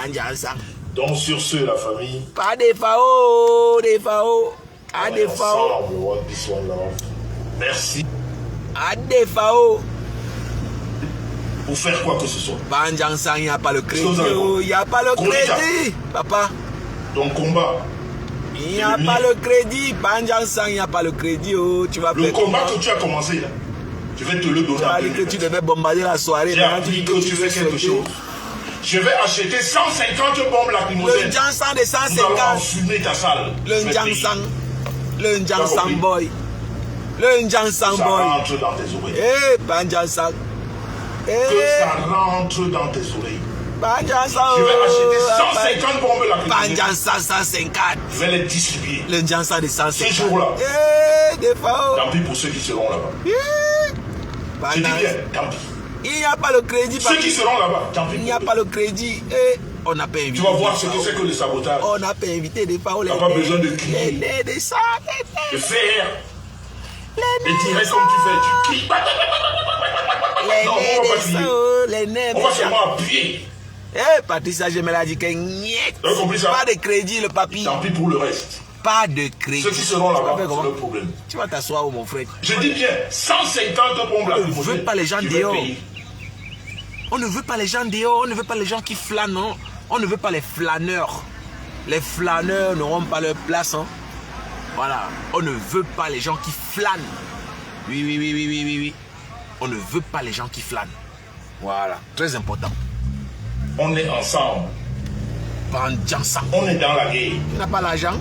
N'Djansan. Donc sur ce, la famille. Pas des FAO, des FAO. À des FAO. Merci. À des FAO. Pour faire quoi que ce soit. Panjansan, il n'y a pas le crédit. Il n'y a pas le crédit. Papa. Ton combat. Il n'y a pas le crédit. Panjansan, il n'y a pas le crédit. Oh, tu vas le combat que tu as commencé là. Je vais te le donner. Tu as dit que tu devais bombarder la soirée. J'ai appris que tu fais quelque chose. Je vais acheter 150 bombes lacrymogènes. Le N'Djansan de 150. Nous allons enfumer ta salle. Le N'Djansan. Le N'Djansan boy. Le N'Djansan boy. Ça rentre dans tes oreilles. Eh, Panjansan. Que ça rentre dans tes oreilles. Panjansan. Je vais acheter 150 bombes lacrymogènes. Panjansan 150. Je vais les distribuer. Le N'Djansan de 150. Ces jours-là. Eh, des fois. Tant pis pour ceux qui seront là-bas. Je dis bien, tant pis. Il n'y a pas le crédit. Ceux qui seront là-bas, tant pis. Il n'y a pas le crédit. Et on n'a pas invité. Tu vas voir ce que c'est que le sabotage. On n'a pas invité des FAO. Tu n'as pas besoin de crier. De ça. De faire. Et tirer comme tu fais. Tu cries. Non, on va pas crier. On va seulement appuyer. Eh, Patricia Gemel a dit que niet. Tu as compris ça? Pas de crédit, le papy. Tant pis pour le reste. Pas de crédit. Ceux qui seront là-bas, c'est le problème. Tu vas t'asseoir, mon frère. Je dis bien, 150 bombes là. On ne veut pas les gens dehors. On ne veut pas les gens dehors. On ne veut pas les gens qui flânent. Non. On ne veut pas les flâneurs. Les flâneurs n'auront pas leur place. Hein. Voilà. On ne veut pas les gens qui flânent. Oui. On ne veut pas les gens qui flânent. Voilà. Très important. On est ensemble. Panjansan. On est dans la guerre. Tu n'as pas l'argent?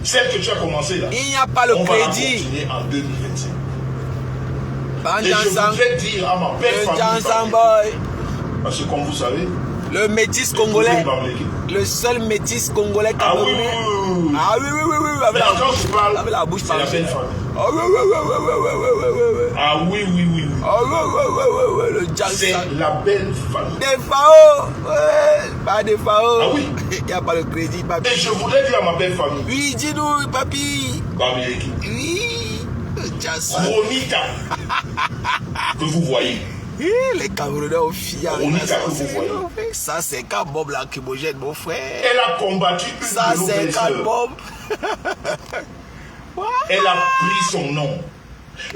Celle que tu as commencé là. Il n'y a pas le crédit. On va continuer en 2025. Et je Panjansan. voudrais dire à ma belle Le famille. N'Djansan boy. Parce que comme vous savez. Le métis congolais. Le seul métis congolais camerounais. Ah oui. Mais quand je parle, avec la bouche c'est la belle famille. Ah oui. Ah oui. Ah oui. Le N'Djansan. C'est la belle famille. Des FAO. Pas des FAO. Ah oui. Il n'y a pas le crédit, papi. Et je voudrais dire à ma belle famille. Oui, dis-nous, papi. Bamileki. Oui. Le N'Djansan. Chronita. Que vous voyez. Les Camerounais ont fier. Ça, c'est quand Bob lacrymogène, mon frère. Elle a combattu une ça, de nos c'est quand Bob. Elle a pris son nom.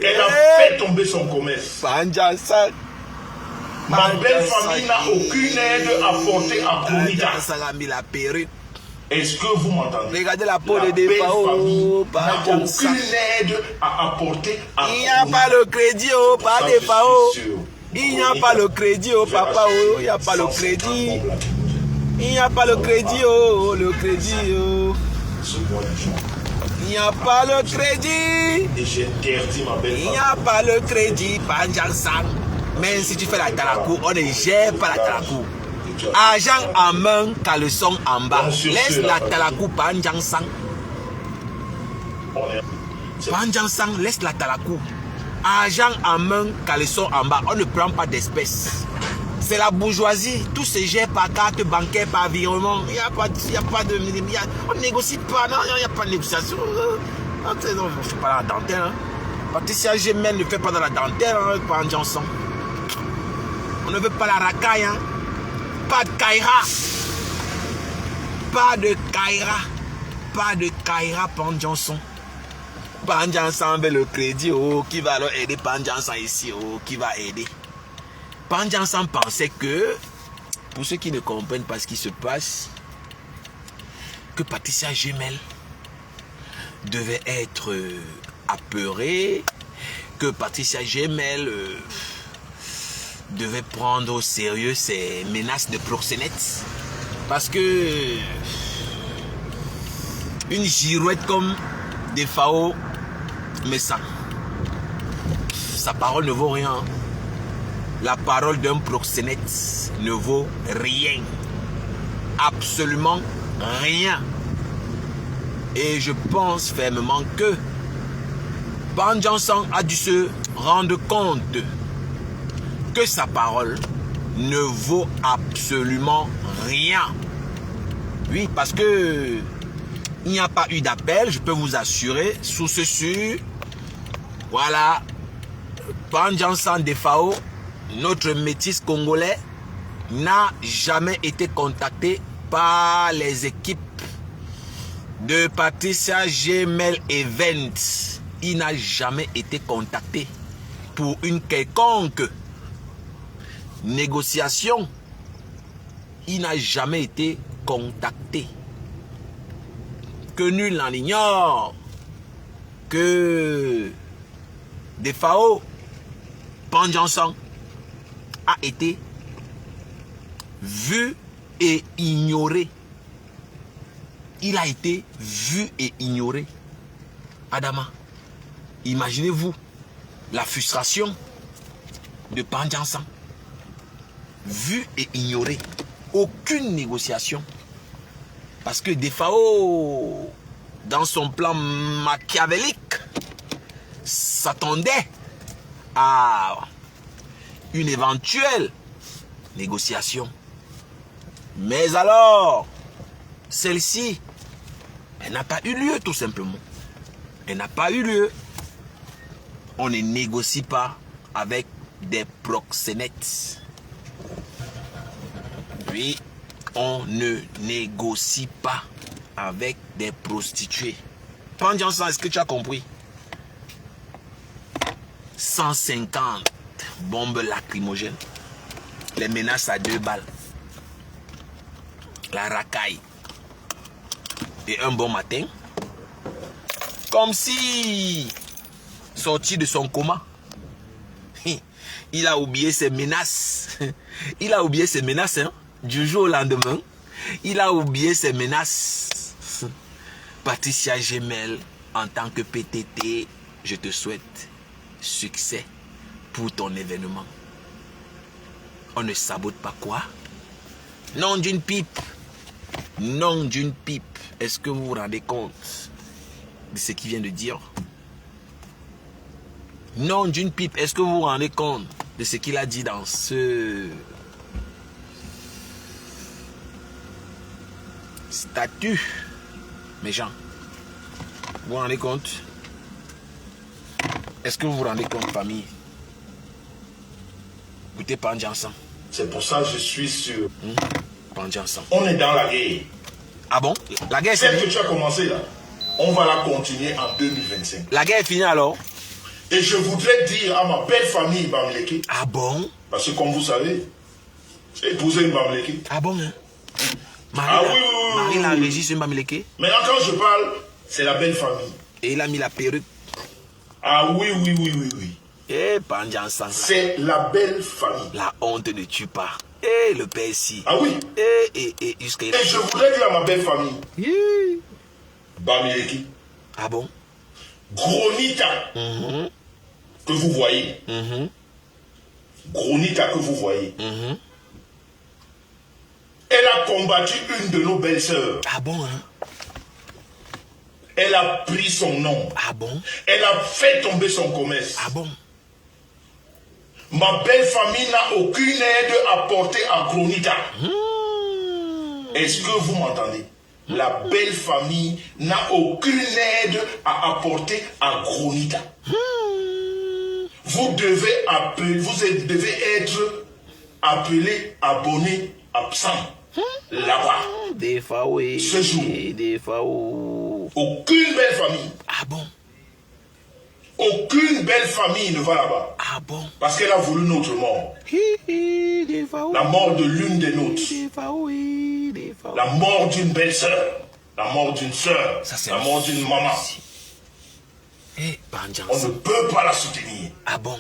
Elle a fait tomber son commerce. Panjansan. Ma belle famille n'a aucune aide à porter à Chronita. Panjansan a mis la perruque. Est-ce que vous m'entendez? Regardez la peau de DFAO. N'a aucune aide à apporter à Chronita. Il n'y a pas le crédit, oh, pas DFAO. Il n'y a pas le crédit, oh papa, oh, il n'y a pas le crédit. Il n'y a pas le crédit, oh, le crédit, oh. Il n'y a pas le crédit. Et j'interdis ma belle famille. Il n'y a pas le crédit, Panjansan. Même si tu fais la talakou, on ne gère pas la talakou. Argent en main, caleçon en bas. Laisse la talakou, Panjansan. Panjansan, laisse la talakou. Argent en main, caleçon en bas. On ne prend pas d'espèces. C'est la bourgeoisie. Tout se gère par carte bancaire, par virement. Il n'y a pas de... on ne négocie pas. Non, il n'y a pas de négociation. Non, je ne fais pas la dentelle. Hein. Patricia Gemel ne fait pas dans la dentelle, hein, pas en Johnson. On ne veut pas la racaille. Hein. Pas de Kaira. Pas de Kaira. Pas de Kaira, Pan Johnson. Pan Johnson avec le crédit. Oh, qui va alors aider Pan Johnson ici? Oh, qui va aider? Pan Johnson pensait que, pour ceux qui ne comprennent pas ce qui se passe, que Patricia Gemel devait être apeurée, que Patricia Gemel devait prendre au sérieux ses menaces de proxénète. Parce que une girouette comme Defao, mais ça, sa parole ne vaut rien. La parole d'un proxénète ne vaut rien. Absolument rien. Et je pense fermement que Pan Johnson a dû se rendre compte que sa parole ne vaut absolument rien. Oui, parce que il n'y a pas eu d'appel, je peux vous assurer, source sûre. Voilà, Pan Johnson Defao, notre métis congolais, n'a jamais été contacté par les équipes de Patricia Gemel Event. Il n'a jamais été contacté pour une quelconque négociation. Il n'a jamais été contacté. Que nul n'en ignore que Defao, Pan Johnson a été vu et ignoré. Il a été vu et ignoré. Adama, imaginez-vous la frustration de Pan Johnson. Vu et ignoré. Aucune négociation. Parce que Defao, dans son plan machiavélique, s'attendait à une éventuelle négociation. Mais alors, celle-ci, elle n'a pas eu lieu tout simplement. Elle n'a pas eu lieu. On ne négocie pas avec des proxénètes. Oui, on ne négocie pas avec des prostituées. Pan Johnson, est-ce que tu as compris? 150 bombes lacrymogènes. Les menaces à 2 balles. La racaille. Et un bon matin, comme si sorti de son coma, il a oublié ses menaces. Il a oublié ses menaces, hein, du jour au lendemain. Il a oublié ses menaces. Patricia Gemel, en tant que PTT, je te souhaite succès pour ton événement. On ne sabote pas quoi? Non d'une pipe. Non d'une pipe. Est-ce que vous vous rendez compte de ce qu'il vient de dire? Non d'une pipe. Est-ce que vous vous rendez compte de ce qu'il a dit dans ce statut? Mes gens, vous vous rendez compte? Est-ce que vous vous rendez compte, famille? Écoutez, Pan Johnson. C'est pour ça que je suis sûr. Pan Johnson. On est dans la guerre. Ah bon? La guerre est Celle que finie? tu as commencé là, on va la continuer en 2025. La guerre est finie alors? Et je voudrais dire à ma belle famille Bamileke. Ah bon? Parce que comme vous savez, j'ai épousé une Bamileke. Ah bon, hein? Ah oui, oui, oui. Marie l'a enregistré une Bamileke. Maintenant quand je parle, c'est la belle famille. Et il a mis la perruque. Ah oui, oui, oui, oui, oui. Eh, Pan Johnson. C'est la belle famille. La honte ne tue pas. Eh, le père ici. Ah oui. Jusqu'à... Et je voudrais dire à ma belle famille, Bamileke, Ah bon? Gronita, que vous voyez. Gronita que vous voyez. Elle a combattu une de nos belles-sœurs. Ah bon, hein? Elle a pris son nom. Ah bon? Elle a fait tomber son commerce. Ah bon? Ma belle famille n'a aucune aide à porter à Gronita. Est-ce que vous m'entendez? La belle famille n'a aucune aide à apporter à Gronita. Vous devez appeler, vous devez être appelé, abonné, absent. Là-bas. Des fois, oui. Ce jour. Des fois, oui. Aucune belle famille. Ah bon? Aucune belle famille ne va là-bas. Ah bon? Parce qu'elle a voulu notre mort. Des fois, oui. La mort de l'une des nôtres. Des fois, oui. Des fois, oui. La mort d'une belle-sœur. La mort d'une sœur. La mort d'une maman. Eh, On ne peut pas la soutenir. Ah bon?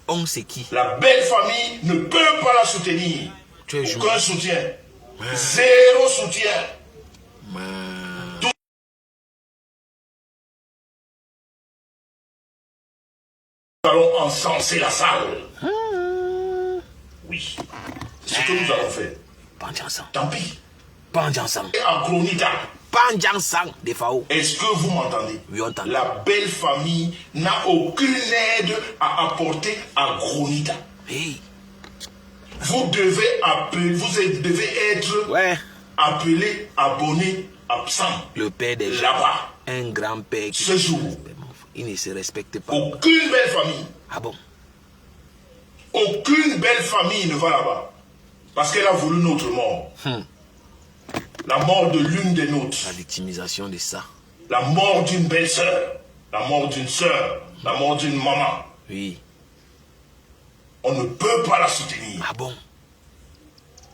On sait qui? La belle famille ne peut pas la soutenir. Tu es Aucun soutien. Zéro soutien. Nous allons encenser la salle. Oui. C'est ce que nous allons faire. Tant pis. Et à Gronita. Des fois, oui. Est-ce que vous m'entendez? Oui, on entend. La belle famille n'a aucune aide à apporter à Gronita. Hey. Vous devez appeler, vous devez être appelé, abonné, absent. Le père des gens. Là-bas. Un grand-père qui... Ce jour. Il ne se respecte pas. Aucune belle famille. Ah bon? Aucune belle famille ne va là-bas. Parce qu'elle a voulu notre mort. La mort de l'une des nôtres. La victimisation de ça. La mort d'une belle-sœur. La mort d'une sœur. La mort d'une maman. Oui. On ne peut pas la soutenir. Ah bon?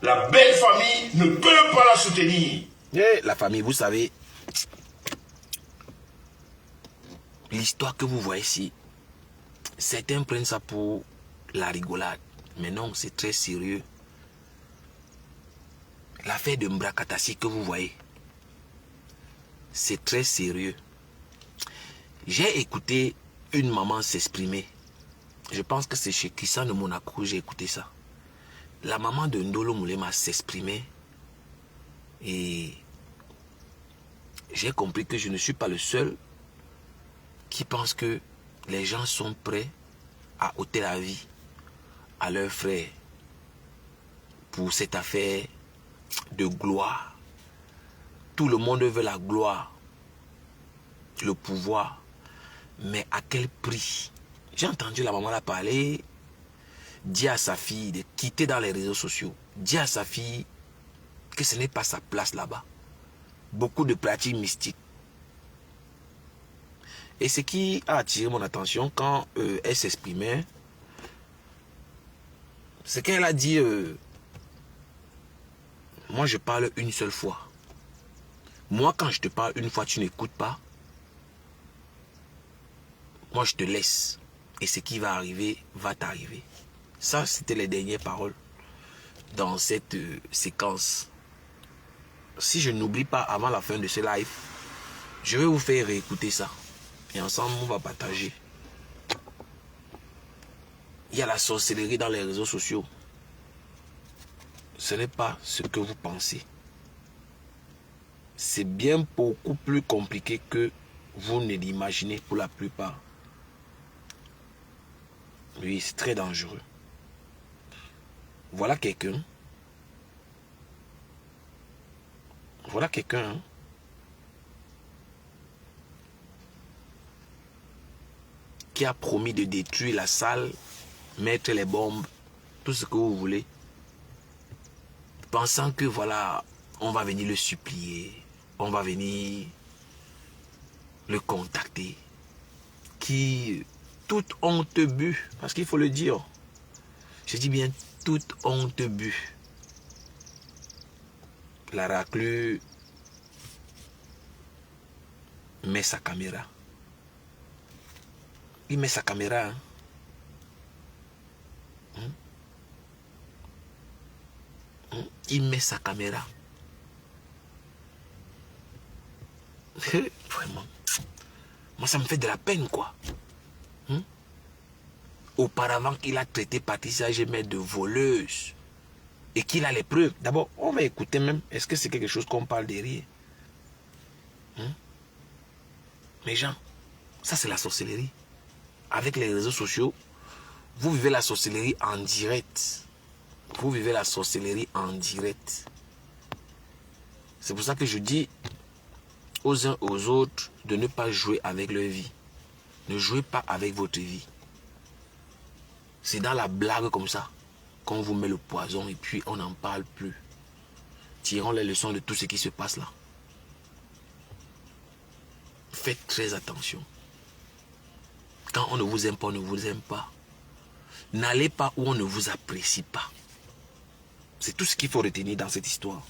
La belle famille ne peut pas la soutenir. Eh, la famille, vous savez, l'histoire que vous voyez ici, certains prennent ça pour la rigolade. Mais non, c'est très sérieux. L'affaire de Mbrakatasi que vous voyez, c'est très sérieux. J'ai écouté une maman s'exprimer. Je pense que c'est chez Christian de Monaco, j'ai écouté ça. La maman de Ndolo Moulema s'exprimait et j'ai compris que je ne suis pas le seul qui pense que les gens sont prêts à ôter la vie à leurs frères pour cette affaire de gloire. Tout le monde veut la gloire, le pouvoir, mais à quel prix? J'ai entendu la maman là parler, dit à sa fille de quitter dans les réseaux sociaux, dit à sa fille que ce n'est pas sa place là-bas. Beaucoup de pratiques mystiques. Et ce qui a attiré mon attention quand elle s'exprimait, c'est qu'elle a dit, moi je parle une seule fois. Moi quand je te parle une fois, tu n'écoutes pas. Moi je te laisse. Et ce qui va arriver, va t'arriver. Ça, c'était les dernières paroles dans cette séquence. Si je n'oublie pas avant la fin de ce live, je vais vous faire réécouter ça. Et ensemble, on va partager. Il y a la sorcellerie dans les réseaux sociaux. Ce n'est pas ce que vous pensez. C'est bien beaucoup plus compliqué que vous ne l'imaginez pour la plupart. Oui, c'est très dangereux. Voilà quelqu'un. Voilà quelqu'un. Qui a promis de détruire la salle, mettre les bombes, tout ce que vous voulez. Pensant que voilà, on va venir le supplier. On va venir le contacter. Qui... toute honte but, parce qu'il faut le dire, je dis bien toute honte but. La raclure met sa caméra. Il met sa caméra. Il met sa caméra. Vraiment. Moi, ça me fait de la peine, quoi. Auparavant qu'il a traité Patricia Gémet de voleuse et qu'il a les preuves. D'abord, on va écouter même. Est-ce que c'est quelque chose qu'on parle derrière? Mes gens, ça c'est la sorcellerie. Avec les réseaux sociaux, Vous vivez la sorcellerie en direct. Vous vivez la sorcellerie en direct. C'est pour ça que je dis aux uns aux autres de ne pas jouer avec leur vie. Ne jouez pas avec votre vie. C'est dans la blague comme ça qu'on vous met le poison et puis on n'en parle plus. Tirons les leçons de tout ce qui se passe là. Faites très attention. Quand on ne vous aime pas, on ne vous aime pas. N'allez pas où on ne vous apprécie pas. C'est tout ce qu'il faut retenir dans cette histoire.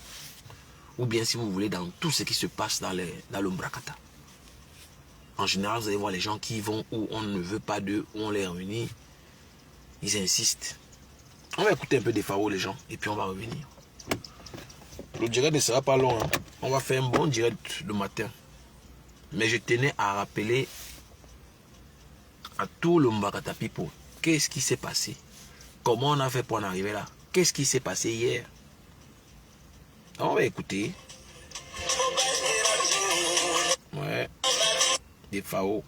Ou bien si vous voulez dans tout ce qui se passe dans l'Umbrakata. En général, vous allez voir les gens qui vont où on ne veut pas d'eux, où on les réunit. Ils insistent. On va écouter un peu des Fao les gens et puis on va revenir. Le direct ne sera pas long. Hein. On va faire un bon direct le matin. Mais je tenais à rappeler à tout le Umbrakata people. Qu'est-ce qui s'est passé? Comment on a fait pour en arriver là? Qu'est-ce qui s'est passé hier? On va écouter. Ouais. Des Fao.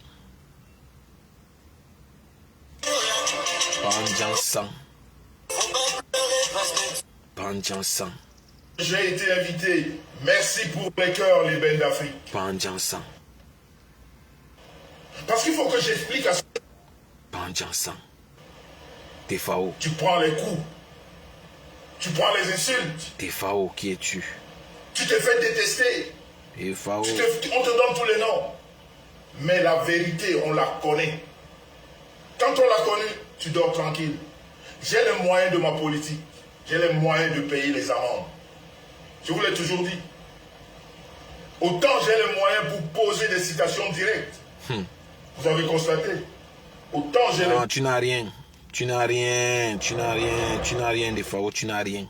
Panjansan. Panjansan. J'ai été invité. Merci pour les cœurs, les belles d'Afrique. Panjansan. Parce qu'il faut que j'explique à... Panjansan. Des Fao. Tu prends les coups. Tu prends les insultes. Des Fao, qui es-tu? Tu te fais détester. Des Fao. On te donne tous les noms. Mais la vérité, on la connaît. Quand on l'a connue, tu dors tranquille. J'ai les moyens de ma politique. J'ai les moyens de payer les amendes. Je vous l'ai toujours dit. Autant j'ai les moyens pour poser des citations directes. Vous avez constaté. Autant j'ai les... Non, tu n'as rien. Tu n'as rien. Tu n'as rien. Tu n'as rien des Fao. Tu n'as rien.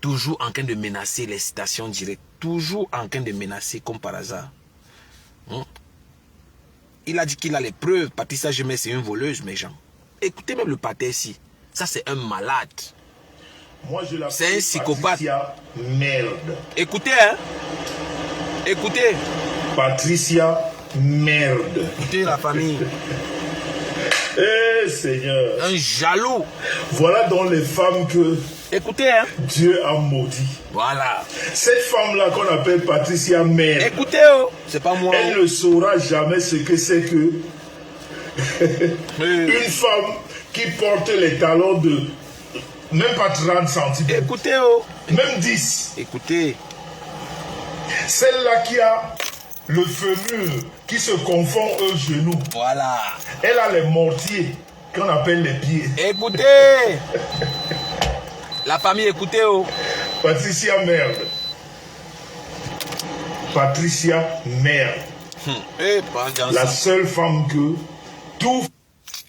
Toujours en train de menacer les citations directes. Toujours en train de menacer comme par hasard. Il a dit qu'il a les preuves. Patricia Gemel, c'est une voleuse, mes gens. Écoutez même le pâté ici. Ça, c'est un malade. Moi, je l'appelle c'est un psychopathe. Patricia Merde. Écoutez, hein. Écoutez. Patricia Merde. Écoutez la famille. Eh Seigneur. Un jaloux. Voilà donc les femmes que écoutez, hein. Dieu a maudit. Voilà. Cette femme-là qu'on appelle Patricia Merde. Écoutez, oh. C'est pas moi. Elle ne saura jamais ce que c'est que une femme qui porte les talons de même pas 30 cm. Écoutez, oh. Même 10. Écoutez. Celle-là qui a le fémur qui se confond aux genoux. Voilà. Elle a les mortiers qu'on appelle les pieds. Écoutez. La famille, écoutez, oh. Patricia Merde. Patricia Merde. La seule femme que tout...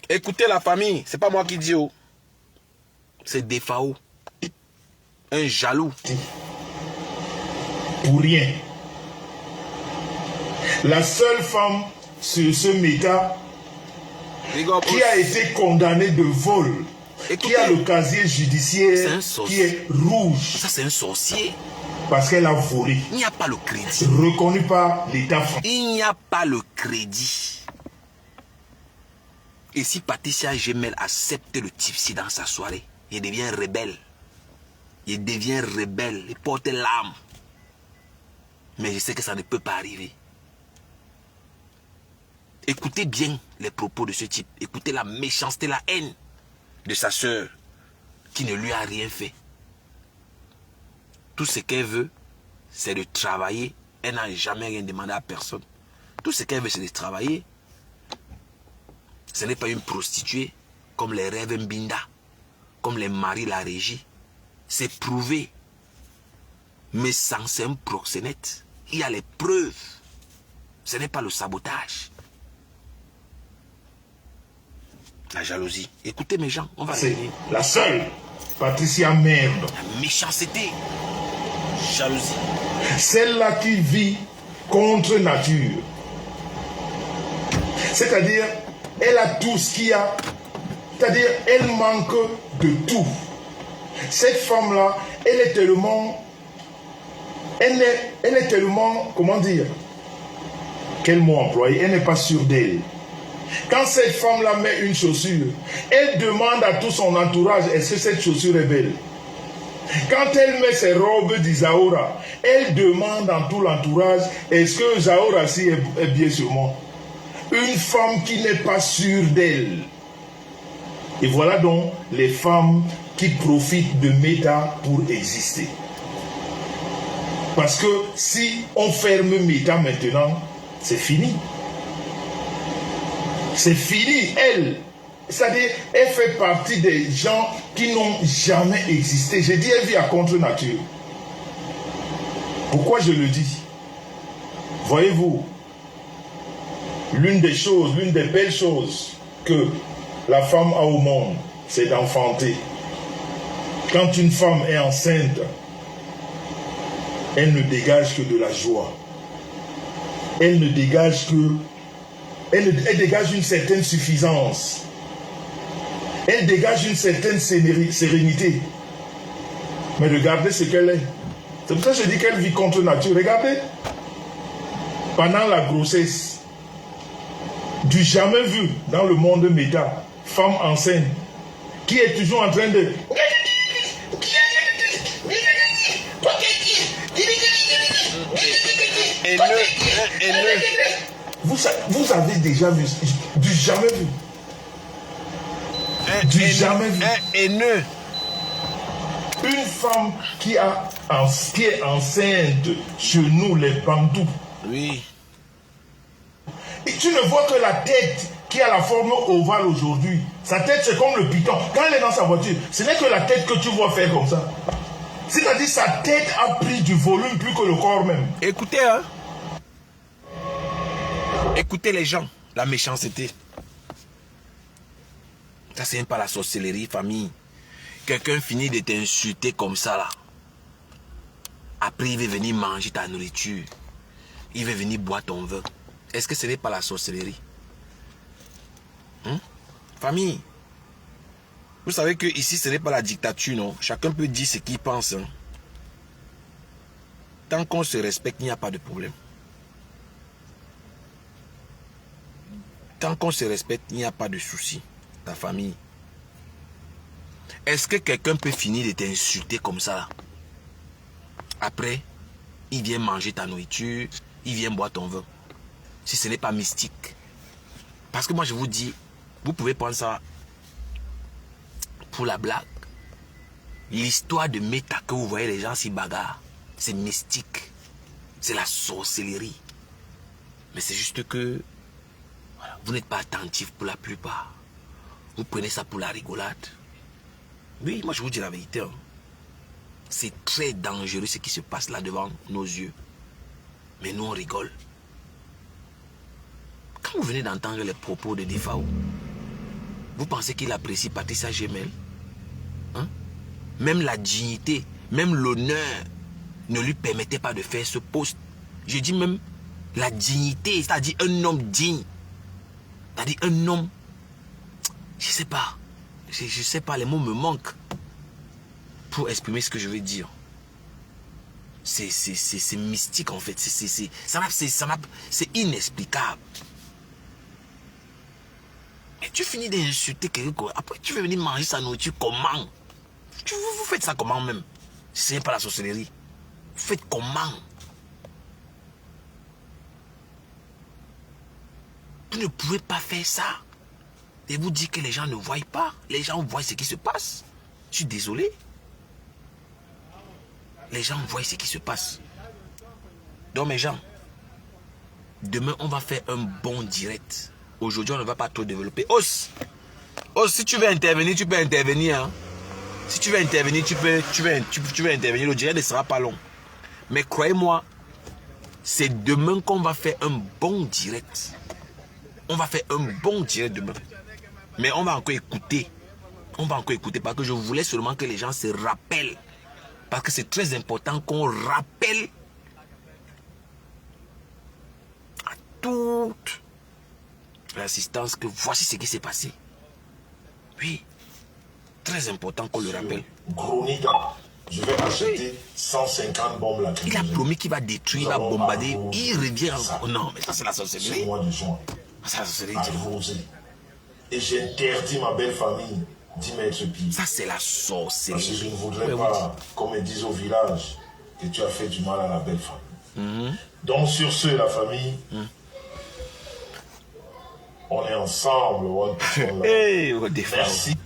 Écoutez la famille, c'est pas moi qui dis, oh. C'est des Fao. Un jaloux. Pour rien. La seule femme sur ce méta qui a été condamnée de vol. Écoutez, qui a le casier judiciaire qui est rouge. Ça, c'est un sorcier. Parce qu'elle a volé. Il n'y a pas le crédit. Reconnu par l'État français. Il n'y a pas le crédit. Et si Patricia Gemel accepte le type-ci dans sa soirée, il devient rebelle. Il devient rebelle. Il porte l'âme. Mais je sais que ça ne peut pas arriver. Écoutez bien les propos de ce type. Écoutez la méchanceté, la haine de sa sœur qui ne lui a rien fait. Tout ce qu'elle veut, c'est de travailler. Elle n'a jamais rien demandé à personne. Tout ce qu'elle veut, c'est de travailler. Ce n'est pas une prostituée comme les rêves Mbinda, comme les maris la régie. C'est prouvé. Mais sans c'est un proxénète. Il y a les preuves. Ce n'est pas le sabotage. La jalousie. Écoutez mes gens, on va revenir. La seule. Patricia Merde. La méchanceté. Jalousie. Celle-là qui vit contre nature. C'est-à-dire, elle a tout ce qu'il y a. C'est-à-dire, elle manque de tout. Cette femme-là, elle est tellement... Elle est tellement... Comment dire? Quel mot employer? Elle n'est pas sûre d'elle. Quand cette femme-là met une chaussure, elle demande à tout son entourage, est-ce que cette chaussure est belle? Quand elle met ses robes d'Isaora, elle demande à tout l'entourage, est-ce que Zahora si est bien sur moi? Une femme qui n'est pas sûre d'elle. Et voilà donc les femmes qui profitent de Meta pour exister. Parce que si on ferme Meta maintenant, c'est fini. C'est fini, elle. C'est-à-dire, elle fait partie des gens qui n'ont jamais existé. J'ai dit, elle vit à contre-nature. Pourquoi je le dis? Voyez-vous, l'une des choses, l'une des belles choses que la femme a au monde, c'est d'enfanter. Quand une femme est enceinte, elle ne dégage que de la joie. Elle ne dégage que... Elle dégage une certaine suffisance. Elle dégage une certaine sérénité. Mais regardez ce qu'elle est. C'est pour ça que je dis qu'elle vit contre nature. Regardez. Pendant la grossesse, du jamais vu dans le monde Meta, femme enceinte, qui est toujours en train de... Vous avez déjà vu, du jamais vu. Du jamais vu. Haineux. Une femme qui est enceinte chez nous, les Bantous. Oui. Et tu ne vois que la tête qui a la forme ovale aujourd'hui. Sa tête, c'est comme le python. Quand elle est dans sa voiture, ce n'est que la tête que tu vois faire comme ça. C'est-à-dire sa tête a pris du volume plus que le corps même. Écoutez, hein. Écoutez les gens, la méchanceté. Ça, c'est pas la sorcellerie, famille. Quelqu'un finit de t'insulter comme ça, là. Après, il veut venir manger ta nourriture. Il veut venir boire ton vin. Est-ce que ce n'est pas la sorcellerie? Famille, vous savez que ici, ce n'est pas la dictature, non? Chacun peut dire ce qu'il pense. Hein. Tant qu'on se respecte, il n'y a pas de problème. Tant qu'on se respecte, il n'y a pas de souci. Ta famille. Est-ce que quelqu'un peut finir de t'insulter comme ça là? Après, il vient manger ta nourriture, il vient boire ton vin. Si ce n'est pas mystique. Parce que moi je vous dis, vous pouvez prendre ça pour la blague. L'histoire de Meta que vous voyez les gens s'y bagarrent, c'est mystique. C'est la sorcellerie. Mais c'est juste que voilà, vous n'êtes pas attentif pour la plupart. Vous prenez ça pour la rigolade. Oui, moi je vous dis la vérité. Hein. C'est très dangereux ce qui se passe là devant nos yeux. Mais nous on rigole. Quand vous venez d'entendre les propos de Defao, vous pensez qu'il apprécie Patricia Gemel? Hein? Même la dignité, même l'honneur ne lui permettait pas de faire ce poste. Je dis même la dignité, c'est-à-dire un homme digne. C'est-à-dire un homme, je sais pas. Je sais pas, les mots me manquent pour exprimer ce que je veux dire. C'est mystique en fait. C'est inexplicable. Mais tu finis d'insulter quelqu'un. Après tu veux venir manger sa nourriture comment? Vous faites ça comment même? Ce n'est pas la sorcellerie. Vous faites comment? Vous ne pouvez pas faire ça. Et vous dites que les gens ne voient pas. Les gens voient ce qui se passe. Je suis désolé. Les gens voient ce qui se passe. Donc mes gens, demain on va faire un bon direct. Aujourd'hui on ne va pas trop développer. Os, si tu veux intervenir, tu peux intervenir. Hein. Si tu veux intervenir, tu veux intervenir. Le direct ne sera pas long. Mais croyez-moi, c'est demain qu'on va faire un bon direct. On va faire un bon direct demain. Mais on va encore écouter. On va encore écouter parce que je voulais seulement que les gens se rappellent. Parce que c'est très important qu'on rappelle à toute l'assistance que voici ce qui s'est passé. Oui. Très important qu'on le rappelle. Chronida, je vais acheter 150 bombes lacrymogènes. Il a promis qu'il va détruire, il va bombarder. Il revient. Oh non, mais ça c'est la sorcellerie. Ça serait arrosé. Et j'interdis ma belle famille d'y mettre pied. Ça, c'est la sorcellerie. Parce que je ne voudrais pas, comme ils disent au village, que tu as fait du mal à la belle famille. Donc sur ce, la famille, on est ensemble. Hey, merci.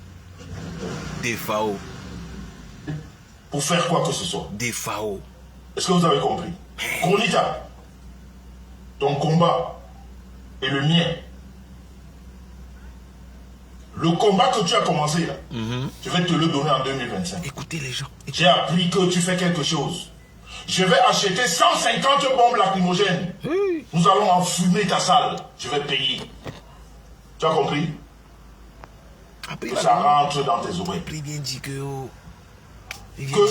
Des FAO. Pour faire quoi que ce soit. Des FAO. Est-ce que vous avez compris? Kronita, ton combat et le mien. Le combat que tu as commencé là, je vais te le donner en 2025. Écoutez les gens. J'ai appris que tu fais quelque chose. Je vais acheter 150 bombes lacrymogènes. Nous allons enfumer ta salle. Je vais payer. Tu as compris? Que ça rentre dans tes oreilles. Bien dit que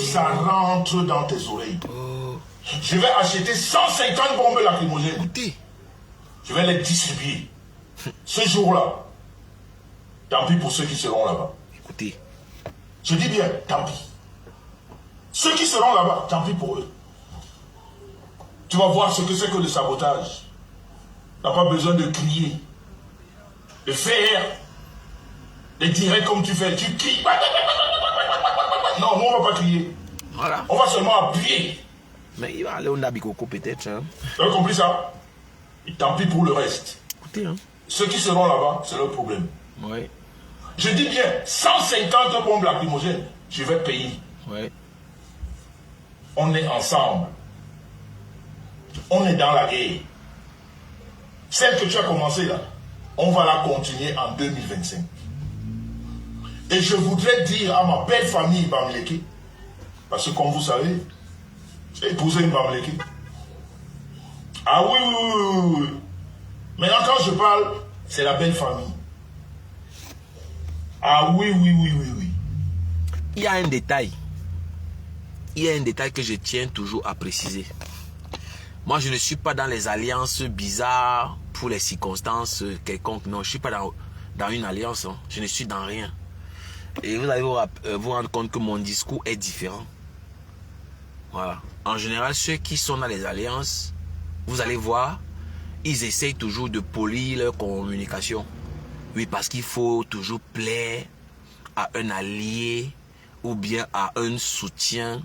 ça rentre dans tes oreilles. Je vais acheter 150 bombes lacrymogènes. Écoutez. Je vais les distribuer. Ce jour-là, tant pis pour ceux qui seront là-bas. Écoutez. Je dis bien, tant pis. Ceux qui seront là-bas, tant pis pour eux. Tu vas voir ce que c'est que le sabotage. Tu n'as pas besoin de crier. De faire. De tirer comme tu fais. Tu cries. Non, nous on ne va pas crier. Voilà. On va seulement appuyer. Mais il va aller au Nabikoko peut-être. Hein. Tu as compris ça? Et tant pis pour le reste. Écoutez, hein. Ceux qui seront là-bas, c'est leur problème. Oui. Je dis bien, 150 bombes lacrymogènes, je vais payer. Oui. On est ensemble. On est dans la guerre. Celle que tu as commencée là, on va la continuer en 2025. Et je voudrais dire à ma belle famille Bamileke, parce que comme vous savez, j'ai épousé une Bamileke. Ah oui, oui, oui, oui, oui. Maintenant quand je parle, c'est la belle famille. Ah oui, oui, oui, oui, oui. Il y a un détail. Il y a un détail que je tiens toujours à préciser. Moi, je ne suis pas dans les alliances bizarres pour les circonstances quelconques. Non, je ne suis pas dans une alliance. Hein. Je ne suis dans rien. Et vous allez vous rendre compte que mon discours est différent. Voilà. En général, ceux qui sont dans les alliances, vous allez voir, ils essayent toujours de polir leur communication. Oui, parce qu'il faut toujours plaire à un allié ou bien à un soutien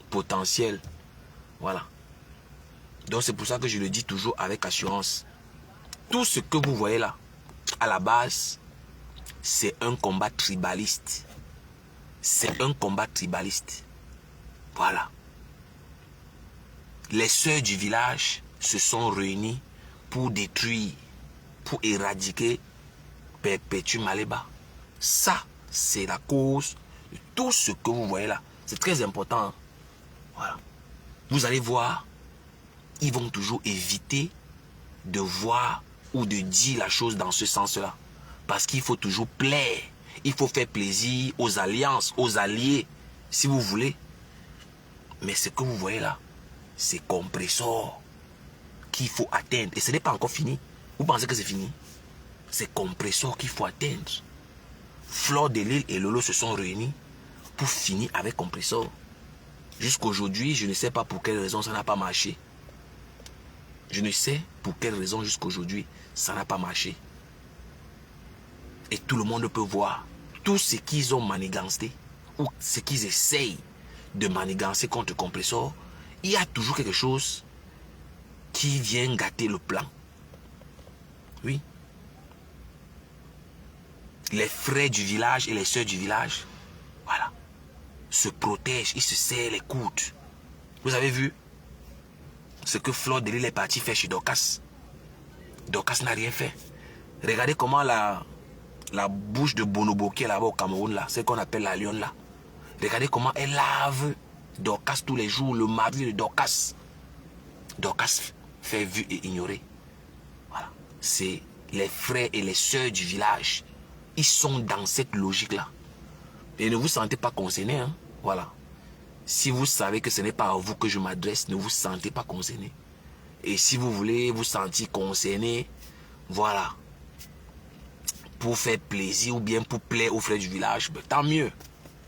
potentiel. Voilà. Donc c'est pour ça que je le dis toujours avec assurance. Tout ce que vous voyez là, à la base, c'est un combat tribaliste. C'est un combat tribaliste. Voilà. Les sœurs du village se sont réunies pour détruire, pour éradiquer Perpétue Maleba. Ça, c'est la cause de tout ce que vous voyez là. C'est très important. Hein? Voilà. Vous allez voir, ils vont toujours éviter de voir ou de dire la chose dans ce sens-là. Parce qu'il faut toujours plaire. Il faut faire plaisir aux alliances, aux alliés, si vous voulez. Mais ce que vous voyez là, c'est compressor qu'il faut atteindre. Et ce n'est pas encore fini. Vous pensez que c'est fini? C'est compressor qu'il faut atteindre. Fleur de Lille et Lolo se sont réunis pour finir avec compressor. Jusqu'aujourd'hui, je ne sais pas pour quelle raison ça n'a pas marché. Je ne sais pour quelle raison jusqu'aujourd'hui ça n'a pas marché. Et tout le monde peut voir tout ce qu'ils ont manigancé ou ce qu'ils essayent de manigancer contre compressor. Il y a toujours quelque chose qui vient gâter le plan. Oui. Les frères du village et les sœurs du village, voilà, se protègent, ils se serrent les coudes. Vous avez vu ce que Fleur de Lille est parti faire chez Dorcas. Dorcas n'a rien fait. Regardez comment la bouche de Bonobo qui est là-bas au Cameroun, là, c'est qu'on appelle la lionne là. Regardez comment elle lave Dorcas tous les jours, le mari de Dorcas. Dorcas fait vu et ignorer. Voilà. C'est les frères et les sœurs du village. Ils sont dans cette logique-là. Et ne vous sentez pas concerné. Hein? Voilà. Si vous savez que ce n'est pas à vous que je m'adresse, ne vous sentez pas concerné. Et si vous voulez vous sentir concerné, voilà, pour faire plaisir ou bien pour plaire aux frères du village, ben, tant mieux.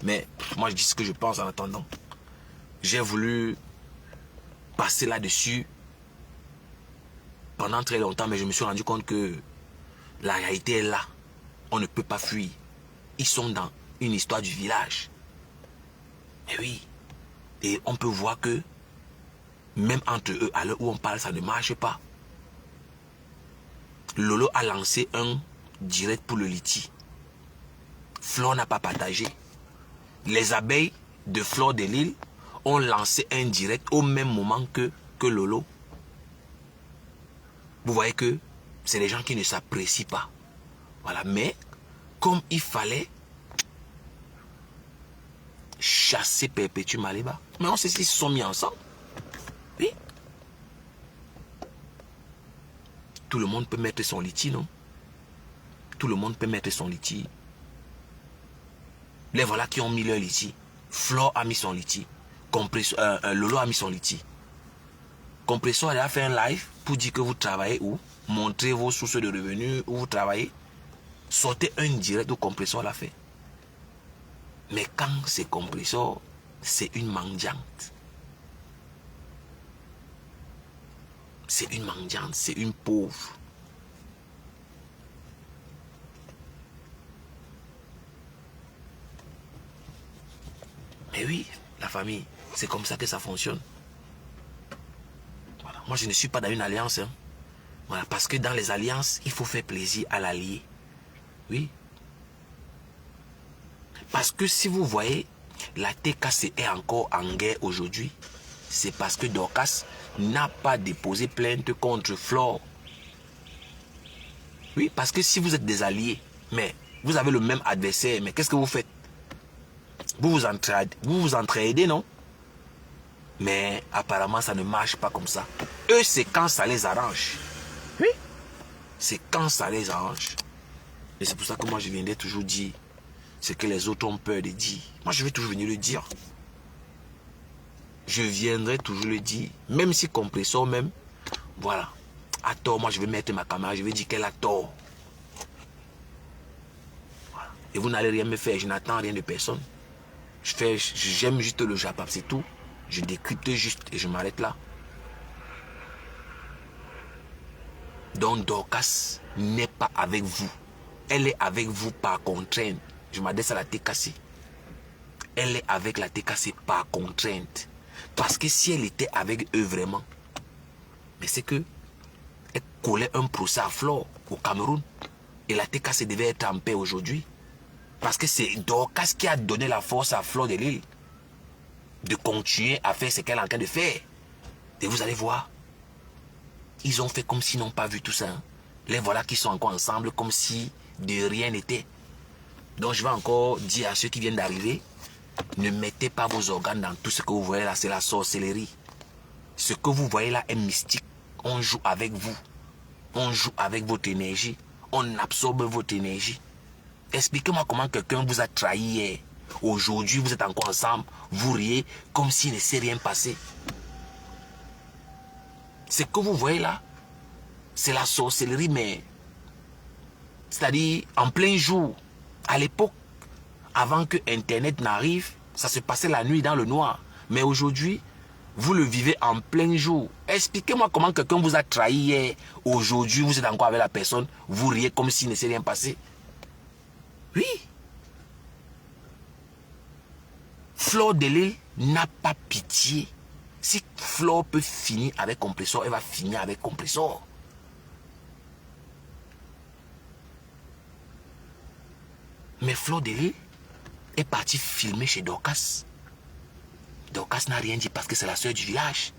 Mais moi je dis ce que je pense en attendant. J'ai voulu passer là-dessus pendant très longtemps, mais je me suis rendu compte que La réalité est là. On ne peut pas fuir. Ils sont dans une histoire du village. Mais oui. Et on peut voir que même entre eux, à l'heure où on parle, ça ne marche pas. Lolo a lancé un direct pour le Liti. Flore n'a pas partagé. Les abeilles de Flore de Lille ont lancé un direct au même moment que Lolo. Vous voyez que c'est les gens qui ne s'apprécient pas. Voilà, mais comme il fallait chasser Perpétue Maleba, mais on sait s'ils se sont mis ensemble. Oui. Tout le monde peut mettre son Liti, non? Tout le monde peut mettre son Liti. Les voilà qui ont mis leur Liti. Flore a mis son Liti. Lolo a mis son Liti. Compressor a fait un live pour dire que vous travaillez où, montrer vos sources de revenus où vous travaillez. Sortez un direct où Compressor l'a fait. Mais quand c'est Compressor, c'est une mendiante. C'est une mendiante, c'est une pauvre. Mais oui, la famille, c'est comme ça que ça fonctionne. Voilà. Moi, je ne suis pas dans une alliance. Hein. Voilà, parce que dans les alliances, il faut faire plaisir à l'allié. Oui. Parce que si vous voyez, la TKC est encore en guerre aujourd'hui. C'est parce que Dorcas n'a pas déposé plainte contre Flore. Oui, parce que si vous êtes des alliés, mais vous avez le même adversaire, mais qu'est-ce que vous faites? Vous vous entraidez, non? Mais apparemment, ça ne marche pas comme ça. Eux, c'est quand ça les arrange. Oui. C'est quand ça les arrange. Et c'est pour ça que moi, je viendrai toujours dire ce que les autres ont peur de dire. Moi, je vais toujours venir le dire. Je viendrai toujours le dire. Même si Compressor même, voilà. À tort, moi, je vais mettre ma caméra, je vais dire qu'elle a tort. Voilà. Et vous n'allez rien me faire, je n'attends rien de personne. J'aime juste le Japap, c'est tout. Je décrypte juste et je m'arrête là. Donc Dorcas n'est pas avec vous. Elle est avec vous par contrainte. Je m'adresse à la TKC. Elle est avec la TKC par contrainte. Parce que si elle était avec eux vraiment, mais c'est que elle collait un procès à Flore au Cameroun. Et la TKC devait être en paix aujourd'hui. Parce que c'est Dorcas qui a donné la force à Flore de Lille de continuer à faire ce qu'elle est en train de faire. Et vous allez voir, ils ont fait comme s'ils n'ont pas vu tout ça. Hein. Les voilà qui sont encore ensemble comme si de rien n'était. Donc je vais encore dire à ceux qui viennent d'arriver, ne mettez pas vos organes dans tout ce que vous voyez là, c'est la sorcellerie. Ce que vous voyez là est mystique. On joue avec vous. On joue avec votre énergie. On absorbe votre énergie. Expliquez-moi comment quelqu'un vous a trahi hier. Aujourd'hui, vous êtes encore ensemble. Vous riez comme s'il ne s'est rien passé. Ce que vous voyez là, c'est la sorcellerie, mais... C'est-à-dire, en plein jour. À l'époque, avant que Internet n'arrive, ça se passait la nuit dans le noir. Mais aujourd'hui, vous le vivez en plein jour. Expliquez-moi comment quelqu'un vous a trahi hier. Aujourd'hui, vous êtes encore avec la personne. Vous riez comme s'il ne s'est rien passé. Oui. Flore de Lille n'a pas pitié. Si Flore peut finir avec Compressor, elle va finir avec Compressor. Mais Flore de Lille est partie filmer chez Dorcas. Dorcas n'a rien dit parce que c'est la soeur du village.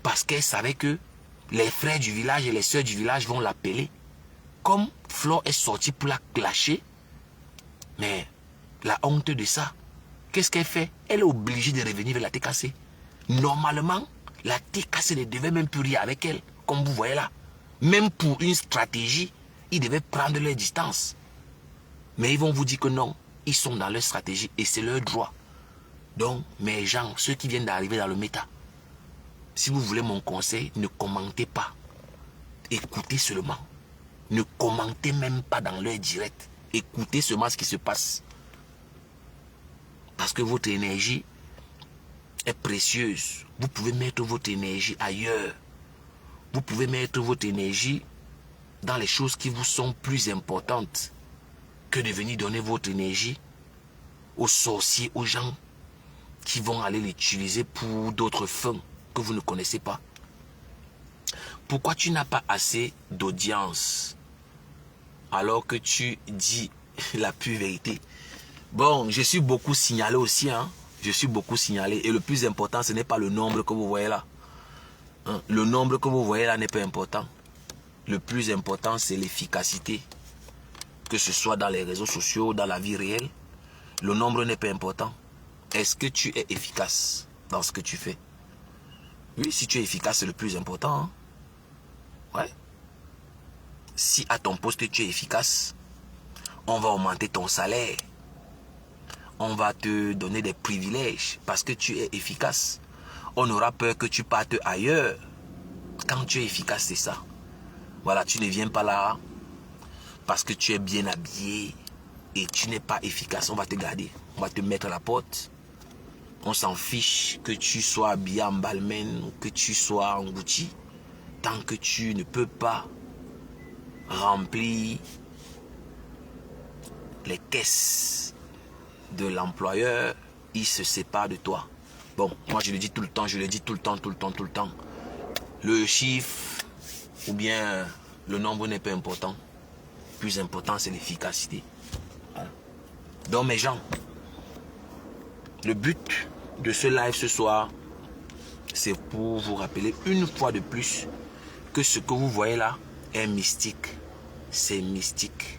Parce qu'elle savait que les frères du village et les soeurs du village vont l'appeler. Comme Flore est sortie pour la clasher, mais la honte de ça, qu'est-ce qu'elle fait? Elle est obligée de revenir vers la TKC. Normalement, la TKC ne devait même plus rire avec elle, comme vous voyez là. Même pour une stratégie, ils devaient prendre leur distance. Mais ils vont vous dire que non, ils sont dans leur stratégie et c'est leur droit. Donc, mes gens, ceux qui viennent d'arriver dans le méta, si vous voulez mon conseil, ne commentez pas. Écoutez seulement. Ne commentez même pas dans leur direct. Écoutez seulement ce qui se passe. Parce que votre énergie est précieuse. Vous pouvez mettre votre énergie ailleurs. Vous pouvez mettre votre énergie dans les choses qui vous sont plus importantes que de venir donner votre énergie aux sorciers, aux gens qui vont aller l'utiliser pour d'autres fins que vous ne connaissez pas. Pourquoi tu n'as pas assez d'audience alors que tu dis la pure vérité? Bon, je suis beaucoup signalé aussi, hein. Je suis beaucoup signalé. Et le plus important, ce n'est pas le nombre que vous voyez là. Hein? Le nombre que vous voyez là n'est pas important. Le plus important, c'est l'efficacité. Que ce soit dans les réseaux sociaux, dans la vie réelle. Le nombre n'est pas important. Est-ce que tu es efficace dans ce que tu fais? Oui, si tu es efficace, c'est le plus important. Hein? Ouais. Si à ton poste tu es efficace, on va augmenter ton salaire. On va te donner des privilèges parce que tu es efficace. On aura peur que tu partes ailleurs. Quand tu es efficace, c'est ça. Voilà, tu ne viens pas là parce que tu es bien habillé et tu n'es pas efficace. On va te garder. On va te mettre à la porte. On s'en fiche que tu sois habillé en Balmain ou que tu sois en Gucci. Tant que tu ne peux pas remplir les caisses de l'employeur, il se sépare de toi. Bon, moi je le dis tout le temps, tout le temps. Le chiffre ou bien le nombre n'est pas important. Le plus important, c'est l'efficacité. Voilà. Donc mes gens, le but de ce live ce soir, c'est pour vous rappeler une fois de plus que ce que vous voyez là est mystique. C'est mystique.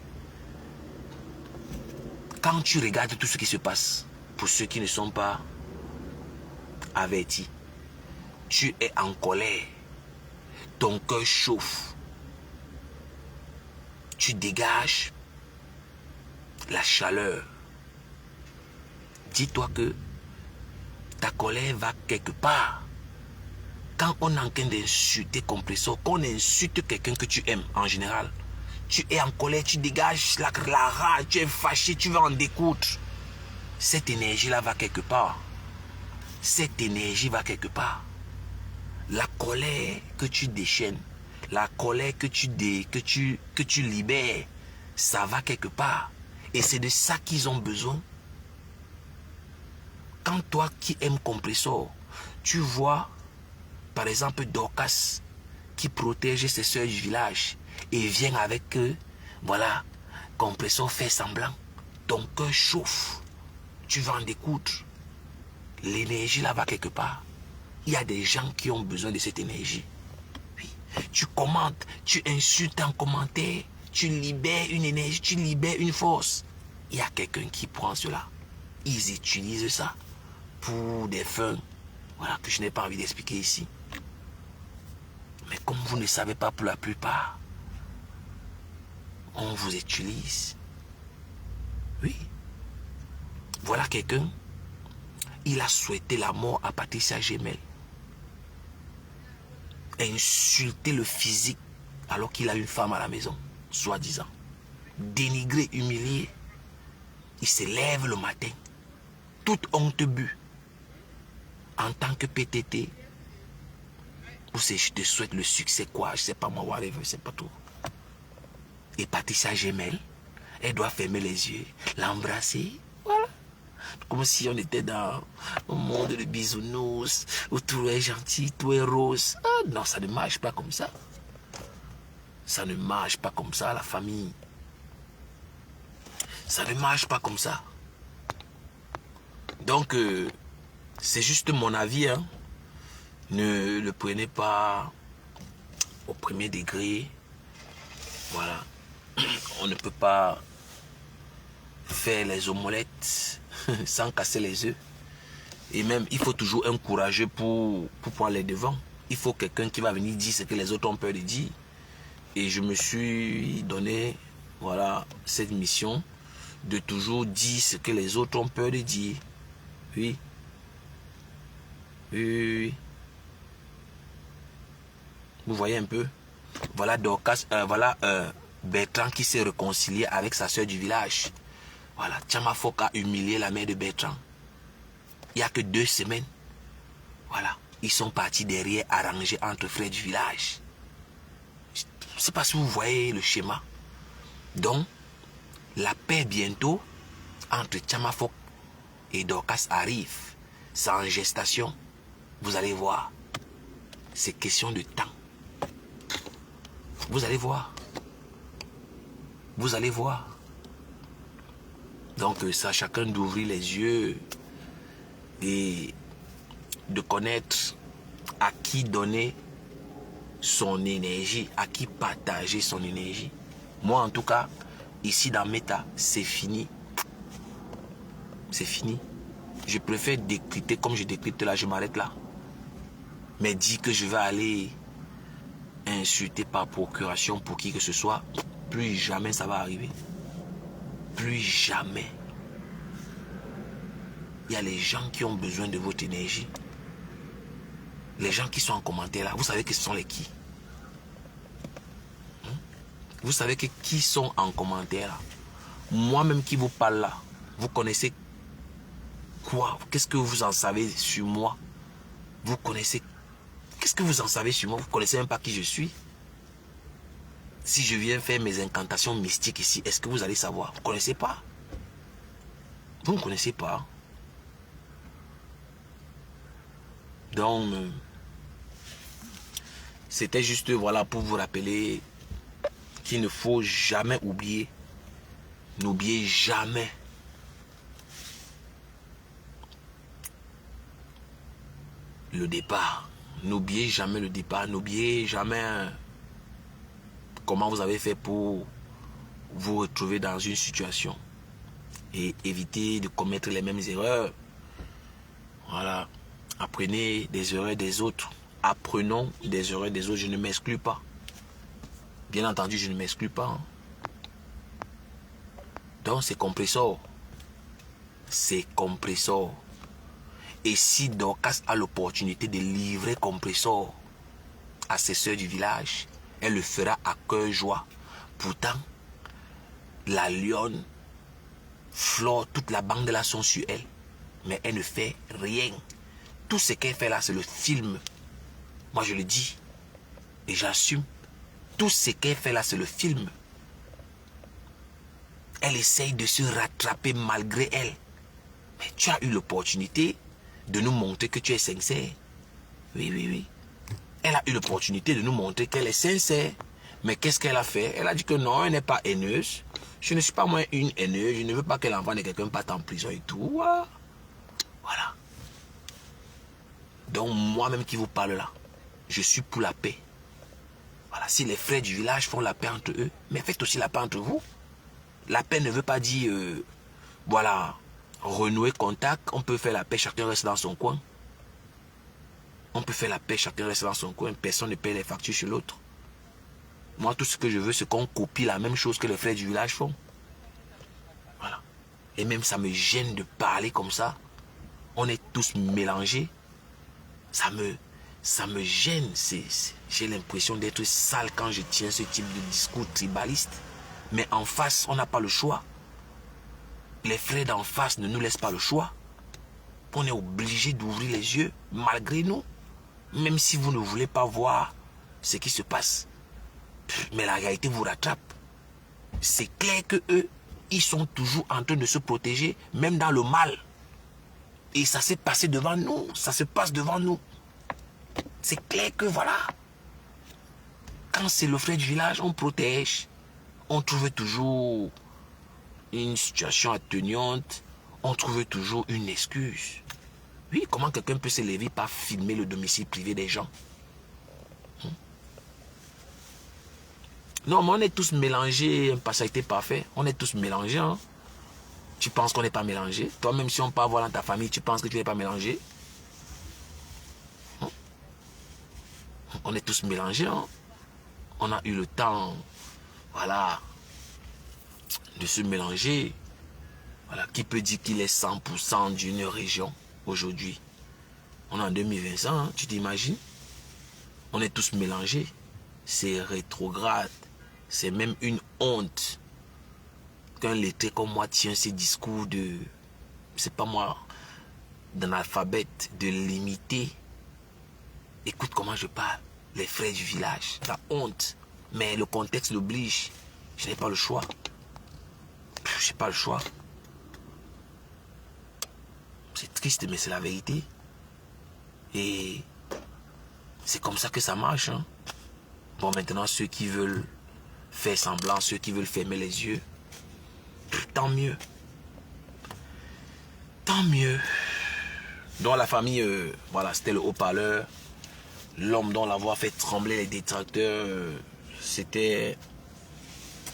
Quand tu regardes tout ce qui se passe, pour ceux qui ne sont pas avertis, tu es en colère. Ton cœur chauffe. Tu dégages la chaleur. Dis-toi que ta colère va quelque part. Quand on est en train d'insulter Compressor, qu'on insulte quelqu'un que tu aimes en général, tu es en colère, tu dégages la rage, tu es fâché, tu vas en découdre. Cette énergie-là va quelque part. Cette énergie va quelque part. La colère que tu déchaînes, la colère que tu libères, ça va quelque part. Et c'est de ça qu'ils ont besoin. Quand toi qui aimes Compressor, tu vois, par exemple, Dorcas qui protège ses soeurs du village et vient avec eux, voilà, Compressor fait semblant. Ton cœur chauffe. Tu vas en découdre. L'énergie là va quelque part. Il y a des gens qui ont besoin de cette énergie. Oui. Tu commentes, tu insultes en commentaire, tu libères une énergie, tu libères une force. Il y a quelqu'un qui prend cela. Ils utilisent ça pour des fins, voilà, que je n'ai pas envie d'expliquer ici. Mais comme vous ne savez pas pour la plupart, on vous utilise. Oui. Voilà quelqu'un, il a souhaité la mort à Patricia Gemel. Insulter le physique alors qu'il a une femme à la maison, soi-disant. Dénigrer, humilier. Il se lève le matin, toute honte bu, en tant que PTT. Ou c'est je te souhaite le succès quoi, je sais pas moi, whatever, je sais pas tout. Et Patricia Gemel, elle doit fermer les yeux, l'embrasser, voilà. Comme si on était dans un monde de bisounours, où tout est gentil, tout est rose. Ah non, ça ne marche pas comme ça. Ça ne marche pas comme ça, la famille. Ça ne marche pas comme ça. Donc, c'est juste mon avis, hein. Ne le prenez pas au premier degré. Voilà. On ne peut pas faire les omelettes sans casser les œufs. Et même, il faut toujours un courageux pour prendre les devants. Il faut quelqu'un qui va venir dire ce que les autres ont peur de dire. Et je me suis donné, voilà, cette mission de toujours dire ce que les autres ont peur de dire. Oui. Oui. Vous voyez un peu. Voilà Dorcas, Bertrand qui s'est réconcilié avec sa soeur du village. Voilà, Tchamafok a humilié la mère de Bertrand. Il n'y a que 2 semaines. Voilà, ils sont partis derrière arrangés entre frères du village. ne sais pas si vous voyez le schéma. Donc, la paix bientôt entre Tchamafok et Dorcas arrive. C'est en gestation. Vous allez voir. C'est question de temps. Vous allez voir. Vous allez voir. Donc, c'est à chacun d'ouvrir les yeux et de connaître à qui donner son énergie, à qui partager son énergie. Moi, en tout cas, ici dans Meta, c'est fini. C'est fini. Je préfère décrypter comme je décrypte là, je m'arrête là. Mais dire que je vais aller insulter par procuration pour qui que ce soit, plus jamais ça va arriver. Plus jamais. Il y a les gens qui ont besoin de votre énergie. Les gens qui sont en commentaire là, vous savez que ce sont les qui? Vous savez que qui sont en commentaire là? Moi-même qui vous parle là, vous connaissez quoi? Qu'est-ce que vous en savez sur moi? Vous connaissez... Qu'est-ce que vous en savez sur moi? Vous ne connaissez même pas qui je suis. Si je viens faire mes incantations mystiques ici, est-ce que vous allez savoir? Vous ne connaissez pas? Vous ne connaissez pas. Donc, c'était juste voilà pour vous rappeler qu'il ne faut jamais oublier. N'oubliez jamais. Le départ. N'oubliez jamais le départ. N'oubliez jamais comment vous avez fait pour vous retrouver dans une situation. Et évitez de commettre les mêmes erreurs. Voilà. Apprenez des erreurs des autres. Apprenons des erreurs des autres. Je ne m'exclus pas. Bien entendu, je ne m'exclus pas. Donc, c'est compressor. C'est compressor. Et si Dorcas a l'opportunité de livrer compressor à ses soeurs du village, elle le fera à cœur joie. Pourtant, la lionne, Flore, toute la bande là sont sur elle. Mais elle ne fait rien. Tout ce qu'elle fait là, c'est le film. Moi, je le dis. Et j'assume. Tout ce qu'elle fait là, c'est le film. Elle essaye de se rattraper malgré elle. Mais tu as eu l'opportunité de nous montrer que tu es sincère. Oui, oui, oui. Elle a eu l'opportunité de nous montrer qu'elle est sincère. Mais qu'est-ce qu'elle a fait? Elle a dit que non, elle n'est pas haineuse. Je ne suis pas moi une haineuse. Je ne veux pas que l'enfant de quelqu'un parte en prison et tout. Voilà. Donc moi-même qui vous parle là, je suis pour la paix. Voilà, si les frères du village font la paix entre eux, mais faites aussi la paix entre vous. La paix ne veut pas dire, voilà, renouer contact. On peut faire la paix, chacun reste dans son coin. On peut faire la paix, chacun reste dans son coin. Personne ne paie les factures sur l'autre. Moi, tout ce que je veux, c'est qu'on copie la même chose que les frères du village font. Voilà. Et même ça me gêne de parler comme ça. On est tous mélangés. Ça me gêne. J'ai l'impression d'être sale quand je tiens ce type de discours tribaliste. Mais en face, on n'a pas le choix. Les frères d'en face ne nous laissent pas le choix. On est obligé d'ouvrir les yeux, malgré nous. Même si vous ne voulez pas voir ce qui se passe. Mais la réalité vous rattrape. C'est clair que eux, ils sont toujours en train de se protéger, même dans le mal. Et ça s'est passé devant nous. Ça se passe devant nous. C'est clair que voilà. Quand c'est le frère du village, on protège. On trouve toujours une situation atténuante. On trouve toujours une excuse. Oui, comment quelqu'un peut se lever par filmer le domicile privé des gens? Non, mais on est tous mélangés. Pas ça a été parfait. On est tous mélangés. Hein? Tu penses qu'on n'est pas mélangé? Toi-même, si on part voir dans ta famille, tu penses que tu n'es pas mélangé? On est tous mélangés. Hein? On a eu le temps, voilà, de se mélanger. Voilà, qui peut dire qu'il est 100% d'une région aujourd'hui? On est en 2025, hein, tu t'imagines? On est tous mélangés. C'est rétrograde. C'est même une honte qu'un lettré comme moi tient ces discours de, c'est pas moi, d'analphabète, de limité. Écoute comment je parle. Les frères du village, la honte. Mais le contexte l'oblige. Je n'ai pas le choix. Je n'ai pas le choix. C'est triste, mais c'est la vérité. Et c'est comme ça que ça marche. Hein. Bon, maintenant, ceux qui veulent faire semblant, ceux qui veulent fermer les yeux, tant mieux. Tant mieux. Dans la famille, voilà, c'était le haut-parleur. L'homme dont la voix fait trembler les détracteurs, c'était,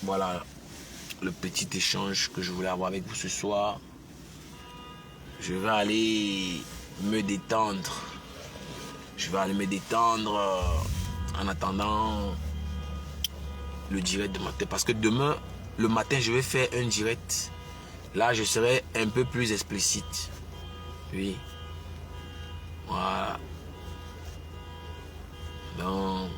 voilà, le petit échange que je voulais avoir avec vous ce soir. Je vais aller me détendre. Je vais aller me détendre en attendant le direct de matin. Parce que demain, le matin, je vais faire un direct. Là, je serai un peu plus explicite. Oui. Voilà. Donc,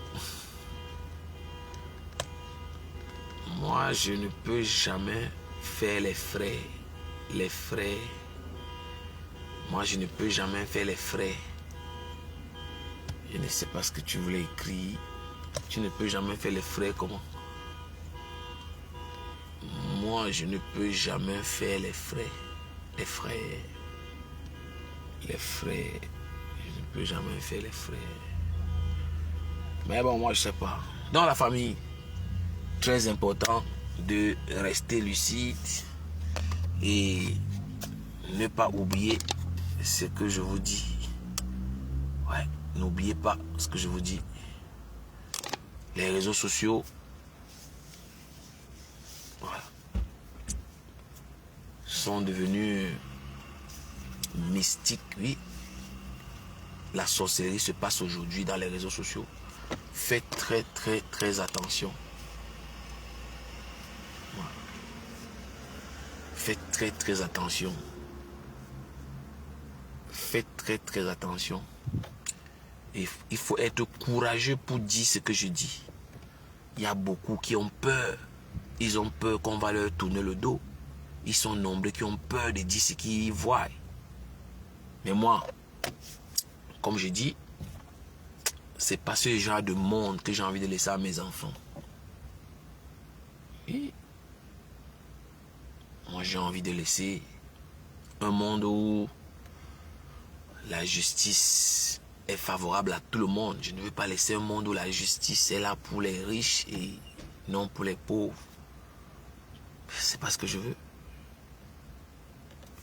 moi, je ne peux jamais faire les frais. Les frais. Moi, je ne peux jamais faire les frais. Je ne sais pas ce que tu voulais écrire. Tu ne peux jamais faire les frais, comment? Moi, je ne peux jamais faire les frais. Les frais. Les frais. Je ne peux jamais faire les frais. Mais bon, moi, je sais pas. Dans la famille, très important de rester lucide et ne pas oublier ce que je vous dis. Ouais, n'oubliez pas ce que je vous dis. Les réseaux sociaux, voilà, sont devenus mystiques, oui. La sorcellerie se passe aujourd'hui dans les réseaux sociaux. Faites très attention. Voilà. Faites très attention. Faites très attention. Et il faut être courageux pour dire ce que je dis. Il y a beaucoup qui ont peur. Ils ont peur qu'on va leur tourner le dos. Ils sont nombreux qui ont peur de dire ce qu'ils voient. Mais moi, comme je dis, c'est pas ce genre de monde que j'ai envie de laisser à mes enfants. Et moi, j'ai envie de laisser un monde où la justice est favorable à tout le monde. Je ne veux pas laisser un monde où la justice est là pour les riches et non pour les pauvres. C'est pas ce que je veux.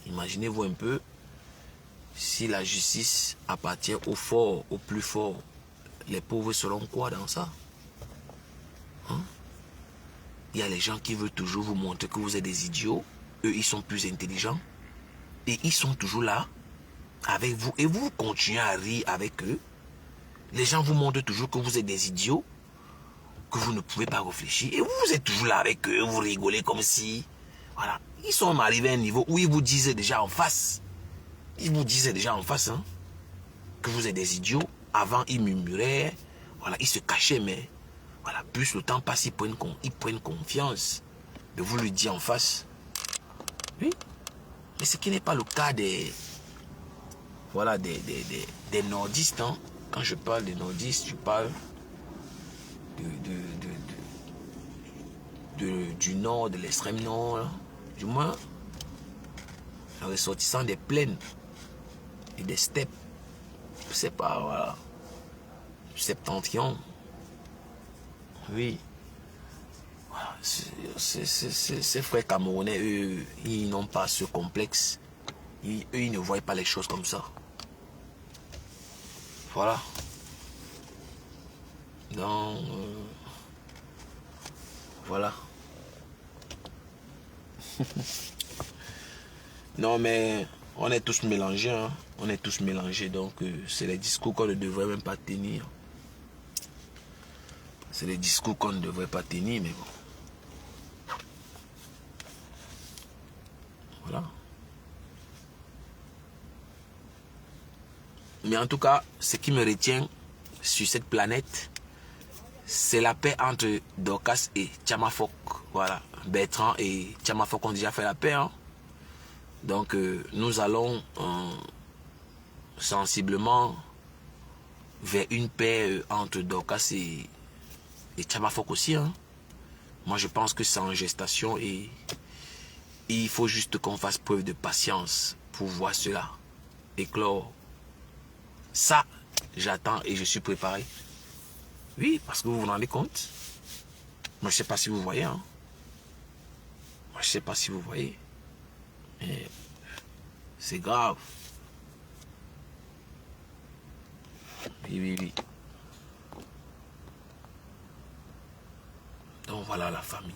Imaginez-vous un peu si la justice appartient aux forts, aux plus forts. Les pauvres seront quoi dans ça? Hein? Il y a les gens qui veulent toujours vous montrer que vous êtes des idiots. Eux, ils sont plus intelligents. Et ils sont toujours là avec vous. Et vous continuez à rire avec eux. Les gens vous montrent toujours que vous êtes des idiots. Que vous ne pouvez pas réfléchir. Et vous êtes toujours là avec eux. Vous rigolez comme si... Voilà. Ils sont arrivés à un niveau où ils vous disaient déjà en face. Ils vous disaient déjà en face, hein, que vous êtes des idiots. Avant, ils murmuraient, voilà, ils se cachaient, mais voilà, plus le temps passe, ils prennent confiance de vous le dire en face. Oui, mais ce qui n'est pas le cas des, voilà, des nordistes. Hein. Quand je parle des nordistes, je parle du nord, de l'extrême nord, là. Du moins, en ressortissant des plaines et des steppes. C'est pas, voilà, septentrion. Oui. Voilà. Ces frères camerounais, eux, ils n'ont pas ce complexe. Eux, ils ne voient pas les choses comme ça. Voilà. Donc, voilà. Non, mais on est tous mélangés, hein. On est tous mélangés, donc c'est les discours qu'on ne devrait même pas tenir. C'est les discours qu'on ne devrait pas tenir, mais bon. Voilà. Mais en tout cas, ce qui me retient sur cette planète, c'est la paix entre Dorcas et Tchamafok. Voilà. Bertrand et Tchamafok ont déjà fait la paix, hein. Donc, nous allons sensiblement vers une paix entre Dorcas Et Tchabafok aussi, hein. Moi, je pense que c'est en gestation et il faut juste qu'on fasse preuve de patience pour voir cela éclore. Ça, j'attends et je suis préparé. Oui, parce que vous vous rendez compte. Moi, je ne sais pas si vous voyez. Hein. Moi, je ne sais pas si vous voyez. Mais c'est grave. Oui, oui, oui. Donc, voilà la famille.